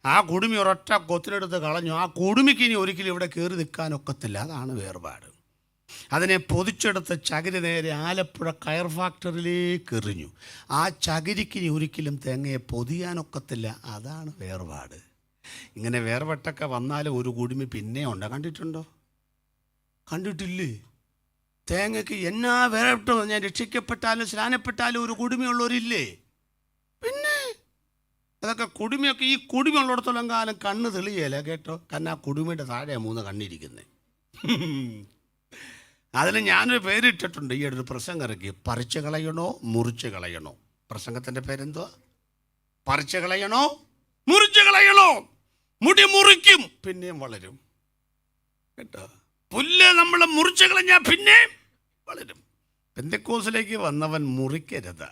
ആ കുടുമി ഒരൊറ്റ കൊത്തിനെടുത്ത് കളഞ്ഞു. ആ കുടുമിക്ക് ഇനി ഒരിക്കലും ഇവിടെ കയറി നിൽക്കാനൊക്കത്തില്ല. അതാണ് വേർപാട്. അതിനെ പൊതിച്ചെടുത്ത് ചകിരി നേരെ ആലപ്പുഴ കയർ ഫാക്ടറിയിലേക്ക് എറിഞ്ഞു. ആ ചകിരിക്കിനി ഒരിക്കലും തേങ്ങയെ പൊതിയാനൊക്കത്തില്ല. അതാണ് വേർപാട്. ഇങ്ങനെ വേർപെട്ടൊക്കെ വന്നാലും ഒരു കുടുമി പിന്നെ ഉണ്ട്. കണ്ടിട്ടുണ്ടോ? കണ്ടിട്ടില്ലേ? തേങ്ങയ്ക്ക് എന്നാ വേർപെട്ടോ, ഞാൻ രക്ഷിക്കപ്പെട്ടാലും സ്നാനപ്പെട്ടാലും ഒരു കുടുമിയുള്ളവരില്ലേ? പിന്നെ അതൊക്കെ കുടുമിയൊക്കെ ഈ കുടുമിയുള്ളിടത്തോളം കാലം കണ്ണ് തെളിയല കേട്ടോ. കാരണം ആ കുടുമിയുടെ താഴെ 3 കണ്ണിരിക്കുന്നത്. അതിൽ ഞാനൊരു പേരിട്ടിട്ടുണ്ട്. ഈ ഒരു പ്രസംഗം ഇറക്കി, പറിച്ച് കളയണോ മുറിച്ച് കളയണോ. പ്രസംഗത്തിൻ്റെ പേരെന്തുവാ? പറിച്ച് കളയണോ മുറിച്ച് കളയണോ. മുടി മുറിക്കും, പിന്നെയും വളരും കേട്ടോ. പുല്ല് നമ്മൾ മുറിച്ച് കളഞ്ഞാൽ പിന്നെയും വളരും. പെന്തക്കോസിലേക്ക് വന്നവൻ മുറിക്കരുത്.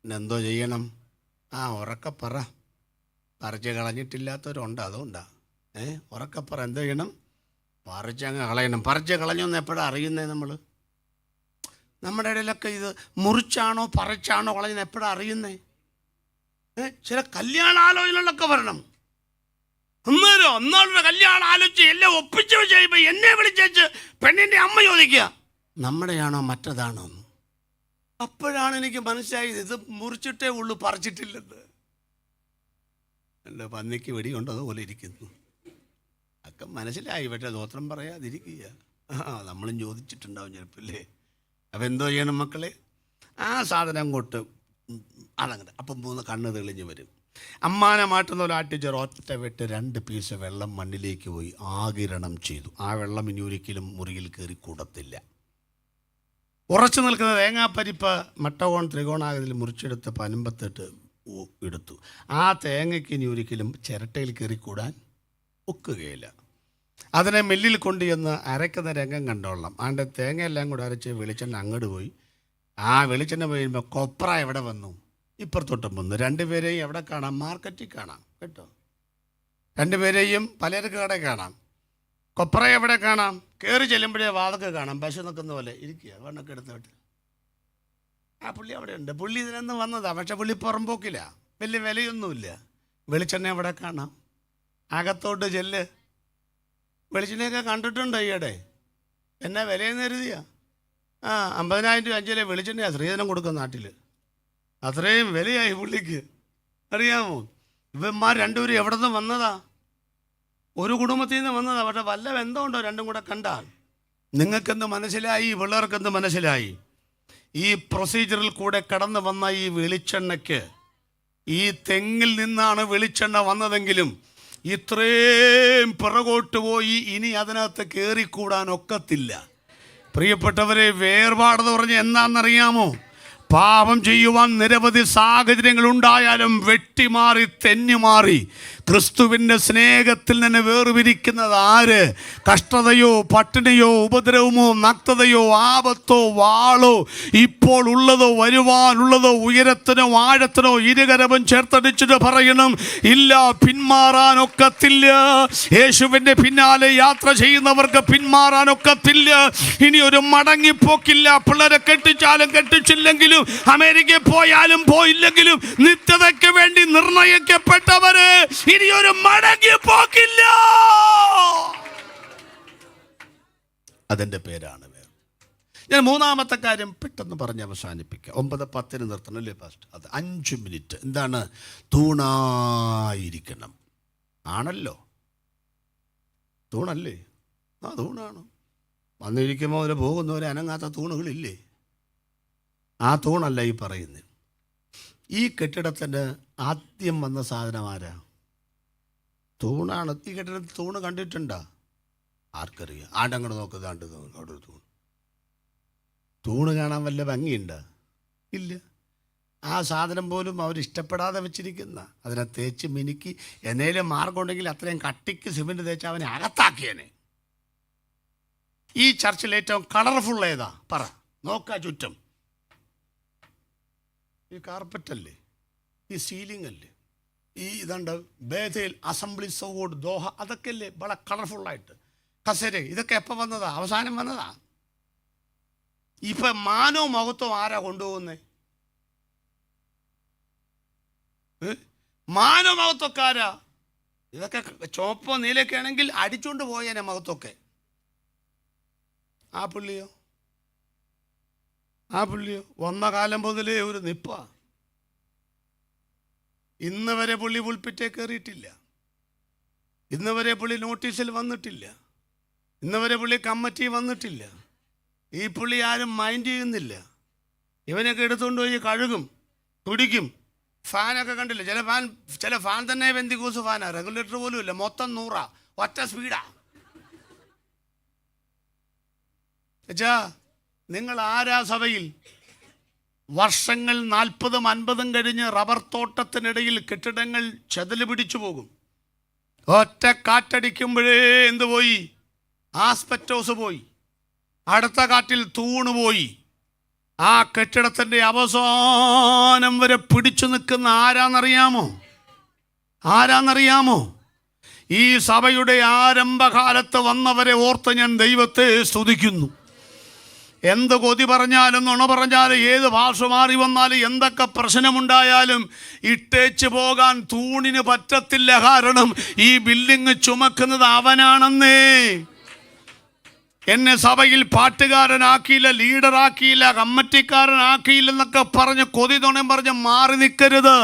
എന്തോ ചെയ്യണം? ഉറക്കപ്പറ. പറിച്ച് കളഞ്ഞിട്ടില്ലാത്തവരുണ്ട്, അതുകൊണ്ടാ. ഉറക്കപ്പറ. എന്തോ ചെയ്യണം? പറിച്ചങ്ങ് കളയണം. പറിച്ച് കളഞ്ഞൊന്ന് എപ്പോഴാണ് അറിയുന്നത്? നമ്മുടെ ഇടയിലൊക്കെ ഇത് മുറിച്ചാണോ പറിച്ചാണോ കളഞ്ഞെന്ന് എപ്പോഴാണ് അറിയുന്നത്? ചില കല്യാണാലോചനകളൊക്കെ വരണം. ഒന്നാളുടെ കല്യാണം ആലോചിച്ച് എല്ലാം ഒപ്പിച്ച് ചെയ്യുമ്പോൾ എന്നെ വിളിച്ചേച്ച് പെണ്ണിൻ്റെ അമ്മ ചോദിക്കുക, നമ്മുടെയാണോ മറ്റതാണോ? അപ്പോഴാണ് എനിക്ക് മനസ്സിലായത് ഇത് മുറിച്ചിട്ടേ ഉള്ളൂ, പറിച്ചിട്ടില്ലെന്ന്. എൻ്റെ പന്നിക്ക് വെടിയുണ്ടോ അതുപോലെ ഇരിക്കുന്നു. ഒക്കെ മനസ്സിലായി, പക്ഷേ ദോത്രം പറയാതിരിക്കുക. നമ്മളും ചോദിച്ചിട്ടുണ്ടാവും ചിലപ്പോൾ. അപ്പം എന്തോ ചെയ്യണം മക്കളെ? ആ സാധനം കൊണ്ട് അതങ്ങനെ അപ്പം 3 കണ്ണ് തെളിഞ്ഞ് വരും. അമ്മാനെ മാറ്റുന്ന പോലെ ആട്ടിച്ചേർ ഒറ്റ വെട്ട് 2 പീസ് വെള്ളം മണ്ണിലേക്ക് പോയി ആകിരണം ചെയ്തു. ആ വെള്ളം ഇനി ഒരിക്കലും മുറിയിൽ കയറി കൂടത്തില്ല. ഉറച്ചു നിൽക്കുന്ന തേങ്ങാപ്പരിപ്പ് മട്ടകോൺ ത്രികോണാകൃതിയിൽ മുറിച്ചെടുത്ത് പനമ്പത്തിട്ട് എടുത്തു. ആ തേങ്ങയ്ക്ക് ഇനി ഒരിക്കലും ചിരട്ടയിൽ കയറിക്കൂടാൻ ഒക്കുകയില്ല. അതിനെ മില്ലിൽ കൊണ്ടുചെന്ന് അരയ്ക്കുന്ന രംഗം കണ്ടോളാം. ആണ്ട് തേങ്ങയെല്ലാം കൂടെ അരച്ച് വെളിച്ചെണ്ണ അങ്ങോട്ട് പോയി. ആ വെളിച്ചെണ്ണ പോയി കഴിയുമ്പോൾ കൊപ്ര എവിടെ വന്നു? ഇപ്പുറത്തോട്ടും വന്നു. 2 പേരെയും എവിടെ കാണാം? മാർക്കറ്റിൽ കാണാം കേട്ടോ. 2 പേരെയും പലചരക്ക് കടയിൽ കാണാം. കൊപ്ര എവിടെ കാണാം? കയറി ചെല്ലുമ്പോഴേ വാതൊക്കെ കാണാം, പശു നിൽക്കുന്ന പോലെ ഇരിക്കുക വണ്ണൊക്കെ എടുത്തോട്ട്. ആ പുള്ളി അവിടെ ഉണ്ട്. പുള്ളി ഇതിനൊന്നും വന്നതാ, പക്ഷെ പുള്ളി പുറമ്പോക്കില്ല, വലിയ വിലയൊന്നുമില്ല. വെളിച്ചെണ്ണ എവിടെ കാണാം? അകത്തോട്ട് ചെല്ല്. വെളിച്ചെണ്ണയൊക്കെ കണ്ടിട്ടുണ്ടോ ഈയിടെ? എന്നാ വിലയെന്ന് കരുതിയ? 50,000 രൂപ 5 കിലോ വെളിച്ചെണ്ണയാണ് സ്ത്രീധനം കൊടുക്കുന്ന നാട്ടിൽ. അത്രയും വിലയായി പുള്ളിക്ക്, അറിയാമോ? ഇവന്മാർ 2 പേരും എവിടെ നിന്ന് വന്നതാ? ഒരു കുടുംബത്തിൽ നിന്ന് വന്നതാ, പക്ഷെ വല്ല ബന്ധമുണ്ടോ രണ്ടും കൂടെ കണ്ടാൽ? നിങ്ങൾക്കെന്ത് മനസ്സിലായി? പിള്ളേർക്കെന്ത് മനസ്സിലായി? ഈ പ്രൊസീജിയറിൽ കൂടെ കടന്നു വന്ന ഈ വെളിച്ചെണ്ണയ്ക്ക്, ഈ തെങ്ങിൽ നിന്നാണ് വെളിച്ചെണ്ണ വന്നതെങ്കിലും ഇത്രയും പിറകോട്ട് പോയി ഇനി അതിനകത്ത് കയറിക്കൂടാൻ ഒക്കത്തില്ല. പ്രിയപ്പെട്ടവരെ, വേർപാടെന്ന് പറഞ്ഞ് എന്താണെന്നറിയാമോ? പാപം ചെയ്യുവാൻ നിരവധി സാഹചര്യങ്ങൾ ഉണ്ടായാലും വെട്ടിമാറി തെന്നിമാറി ക്രിസ്തുവിൻ്റെ സ്നേഹത്തിൽ നിന്ന് വേർപിരിക്കുന്നത് ആര്? കഷ്ടതയോ പട്ടിണിയോ ഉപദ്രവമോ നഗ്നതയോ ആപത്തോ വാളോ ഇപ്പോൾ ഉള്ളതോ വരുവാനുള്ളതോ ഉയരത്തിനോ ആഴത്തിനോ ഇരുകരവും ചേർത്തടിച്ചിട്ട് പറയണം, ഇല്ല, പിന്മാറാനൊക്കത്തില്ല. യേശുവിൻ്റെ പിന്നാലെ യാത്ര ചെയ്യുന്നവർക്ക് പിന്മാറാനൊക്കത്തില്ല. ഇനി ഒരു മടങ്ങിപ്പോക്കില്ല. പിള്ളേരെ കെട്ടിച്ചാലും കെട്ടിച്ചില്ലെങ്കിലും, അമേരിക്കയിൽ പോയാലും പോയില്ലെങ്കിലും, നിത്യതയ്ക്ക് വേണ്ടി നിർണയിക്കപ്പെട്ടവര് ഇനി ഒരു മടങ്ങിപ്പോക്കില്ല. അതിൻ്റെ പേരാണ് വേറെ. ഞാൻ 3-ാമത്തെ കാര്യം പെട്ടെന്ന് പറഞ്ഞ് അവസാനിപ്പിക്കാം. 9:10 നിർത്തണം അല്ലേ പാസ്റ്റ്? അത് 5 മിനിറ്റ്. എന്താണ്? തൂണായിരിക്കണം. ആണല്ലോ, തൂണല്ലേ? തൂണാണ്. വന്നിരിക്കുമ്പോൾ അതിൽ പോകുന്നവരെ അനങ്ങാത്ത തൂണുകളില്ലേ? ആ തൂണല്ല ഈ പറയുന്നത്. ഈ കെട്ടിടത്തിന് ആദ്യം വന്ന സാധനം ആരാ? തൂണാണ്. ഈ കെട്ടിടത്തിൽ തൂണ് കണ്ടിട്ടുണ്ടോ? ആർക്കറിയാം? ആണ്ടങ്ങോട്ട് നോക്കുതാണ്ട് അവിടെ ഒരു തൂണ് കാണാൻ വല്ല ഭംഗിയുണ്ടോ? ഇല്ല. ആ സാധനം പോലും അവരിഷ്ടപ്പെടാതെ വെച്ചിരിക്കുന്ന, അതിനെ തേച്ച് മിനുക്കി എന്നേലും മാർഗമുണ്ടെങ്കിൽ അത്രയും കട്ടിക്ക് സിമെൻറ്റ് തേച്ച് അവനെ അകത്താക്കിയനെ. ഈ ചർച്ചിൽ ഏറ്റവും കളർഫുൾ ഏതാ? പറ. നോക്കാ ചുറ്റും. ഈ കാർപ്പറ്റല്ലേ? ഈ സീലിംഗ് അല്ലേ? ഈ ഇതുണ്ട് Bethel assemblies of God Doha, അതൊക്കെ അല്ലേ വളരെ കളർഫുള്ളായിട്ട്? കസേര, ഇതൊക്കെ എപ്പോൾ വന്നതാ? അവസാനം വന്നതാ. ഇപ്പം മാനോ മഹത്വം ആരാ കൊണ്ടുപോകുന്നേ? മാനോ മഹത്വക്കാരാ. ഇതൊക്കെ ചുവപ്പോ നീലൊക്കെ ആണെങ്കിൽ അടിച്ചുകൊണ്ട് പോയേനെ മഹത്വമൊക്കെ. ആ പുള്ളിയോ വന്ന കാലം മുതലേ ഒരു നിപ്പ. ഇന്ന് വരെ പുള്ളി പുൽപ്പിറ്റേ കയറിയിട്ടില്ല. ഇന്ന് വരെ പുള്ളി നോട്ടീസിൽ വന്നിട്ടില്ല. ഇന്ന് വരെ പുള്ളി കമ്മിറ്റി വന്നിട്ടില്ല. ഈ പുള്ളി ആരും മൈൻഡ് ചെയ്യുന്നില്ല. ഇവനൊക്കെ എടുത്തുകൊണ്ട് പോയി കഴുകും, തുടിക്കും. ഫാനൊക്കെ കണ്ടില്ല? ചില ഫാൻ തന്നെ പെന്തിക്കോസ് ഫാനാ, റെഗുലേറ്റർ പോലും ഇല്ല, മൊത്തം 100 ഒറ്റ സ്പീഡാ. നിങ്ങൾ ആരാ സഭയിൽ? വർഷങ്ങൾ 40ഉം 50ഉം കഴിഞ്ഞ് റബ്ബർ തോട്ടത്തിനിടയിൽ കെട്ടിടങ്ങൾ ചെതല് പിടിച്ചു പോകും. ഒറ്റ കാറ്റടിക്കുമ്പോഴേ എന്ത് പോയി? ആസ്പെറ്റോസ് പോയി. അടുത്ത കാറ്റിൽ തൂണ് പോയി. ആ കെട്ടിടത്തിൻ്റെ അവസാനം വരെ പിടിച്ചു നിൽക്കുന്ന ആരാന്നറിയാമോ? ഈ സഭയുടെ ആരംഭകാലത്ത് വന്നവരെ ഓർത്ത് ഞാൻ ദൈവത്തെ സ്തുതിക്കുന്നു. എന്ത് കൊതി പറഞ്ഞാലും നുണ പറഞ്ഞാലും ഏത് ഭാഷ മാറി വന്നാലും എന്തൊക്കെ പ്രശ്നമുണ്ടായാലും ഇട്ടേച്ച് പോകാൻ തൂണിന് പറ്റത്തില്ല. കാരണം ഈ ബിൽഡിങ് ചുമക്കുന്നത് അവനാണെന്നേ. എന്നെ സഭയിൽ പാട്ടുകാരനാക്കിയില്ല, ലീഡറാക്കിയില്ല, കമ്മിറ്റിക്കാരനാക്കിയില്ലെന്നൊക്കെ പറഞ്ഞ് കൊതിതുണയും പറഞ്ഞ് മാറി നിൽക്കരുത്.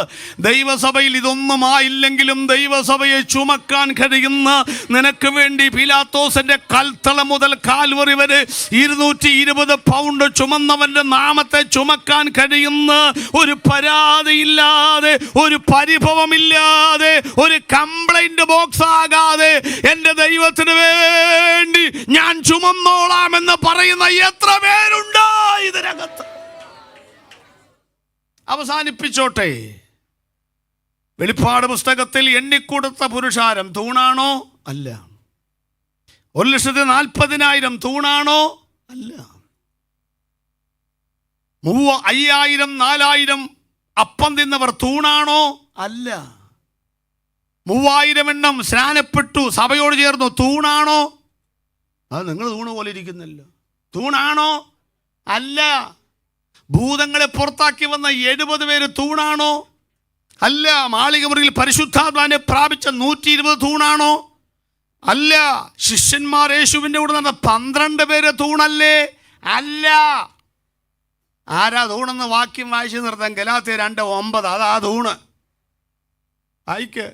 ദൈവസഭയിൽ ഇതൊന്നും ആയില്ലെങ്കിലും ദൈവസഭയെ ചുമക്കാൻ കഴിയുന്ന, നിനക്ക് വേണ്ടി പീലാത്തോസിന്റെ കൽത്തള മുതൽ കാൽവറി വരെ 220 പൗണ്ട് ചുമന്നവന്റെ നാമത്തെ ചുമക്കാൻ കഴിയുന്ന, ഒരു പരാതിയില്ലാതെ, ഒരു പരിഭവമില്ലാതെ, ഒരു കംപ്ലൈന്റ് ബോക്സ് ആകാതെ എൻ്റെ ദൈവത്തിന് വേണ്ടി ഞാൻ ചുമന്നോളാമെന്ന് പറയുന്ന എത്ര പേരുണ്ട് ഇതിനകത്ത്? അവസാനിപ്പിച്ചോട്ടെ. വെളിപ്പാട് പുസ്തകത്തിൽ എണ്ണിക്കൊടുത്ത പുരുഷാരം തൂണാണോ? അല്ല. 1,40,000 തൂണാണോ? അല്ല. 5,000 4,000 അപ്പം തിന്നവർ തൂണാണോ? അല്ല. 3,000 എണ്ണം സ്നാനപ്പെട്ടു സഭയോട് ചേർന്നു തൂണാണോ? അത് നിങ്ങൾ തൂണ് പോലെ ഇരിക്കുന്നല്ലോ. തൂണാണോ? അല്ല. ഭൂതങ്ങളെ പുറത്താക്കി വന്ന 70 പേര് തൂണാണോ? അല്ല. മാളികമുറിയിൽ പരിശുദ്ധാത്മാവിനെ പ്രാപിച്ച 120 തൂണാണോ? അല്ല. ശിഷ്യന്മാർ യേശുവിൻ്റെ കൂടെ നടന്ന 12 പേര് തൂണല്ലേ? അല്ല. ആരാ തൂണെന്ന് വാക്യം വായിച്ചു നിർത്താൻ? ഗലാത്യർ 2:9. അതാ തൂണ്. വായിക്ക്.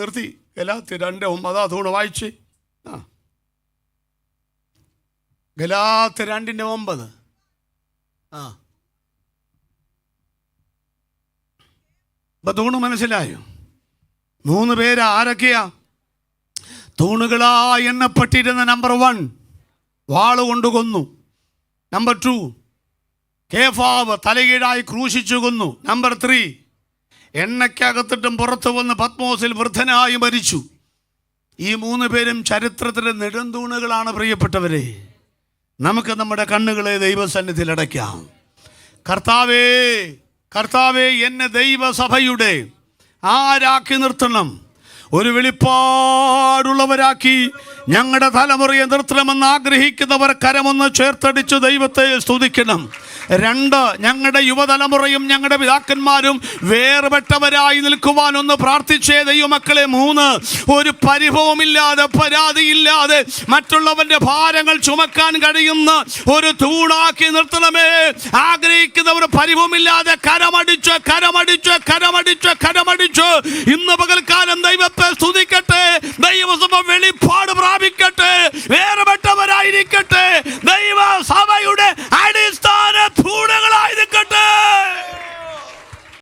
നിർത്തി. ഗലാത്യർ 2:9 അതാ തൂണ്. വായിച്ച്. ഗലാത്യർ 2:9. അപ്പൊ തൂണ് മനസ്സിലായോ? 3 പേര് ആരൊക്കെയാ? തൂണുകളായി എണ്ണപ്പെട്ടിരുന്ന നമ്പർ 1 വാളുകൊണ്ട് കൊന്നു. നമ്പർ 2 കേഫാവ് തലകീഴായി ക്രൂശിച്ചു കൊന്നു. നമ്പർ 3 എണ്ണയ്ക്കകത്തിട്ടും പുറത്തു വന്ന് പത്മോസിൽ വൃദ്ധനായി മരിച്ചു. ഈ 3 പേരും ചരിത്രത്തിലെ നെടുന്തൂണുകളാണ്. പ്രിയപ്പെട്ടവരെ, നമുക്ക് നമ്മുടെ കണ്ണുകളെ ദൈവസന്നിധിയിൽ അടയ്ക്കാം. കർത്താവേ, കർത്താവേ, എന്നെ ദൈവസഭയുടെ ആരാക്കി നിർത്തണം, ഒരു വെളിപ്പാടുള്ളവരാക്കി ഞങ്ങളുടെ തലമുറയെ നിർത്തണമെന്ന് ആഗ്രഹിക്കുന്നവർ കരമൊന്ന് ചേർത്തടിച്ച് ദൈവത്തെ സ്തുതിക്കണം. 2, ഞങ്ങളുടെ യുവതലമുറയും ഞങ്ങളുടെ പിതാക്കന്മാരും വേർപെട്ടവരായി നിൽക്കുവാനൊന്ന് പ്രാർത്ഥിച്ചേ ദൈവമക്കളെ. 3, ഒരു പരിഭവമില്ലാതെ, പരാതിയില്ലാതെ മറ്റുള്ളവന്റെ ഭാരങ്ങൾ ചുമക്കാൻ കഴിയുന്ന ഒരു തൂണാക്കി നിർത്തണമേ. ആഗ്രഹിക്കുന്നവർ പരിഭവമില്ലാതെ കരമടിച്ച് കരമടിച്ച് കരമടിച്ച് കരമടിച്ച് ഇന്ന് പകൽക്കാലം ദൈവത്തെ സ്തുതിക്കട്ടെ. ദൈവസഭ വെളിപ്പാട്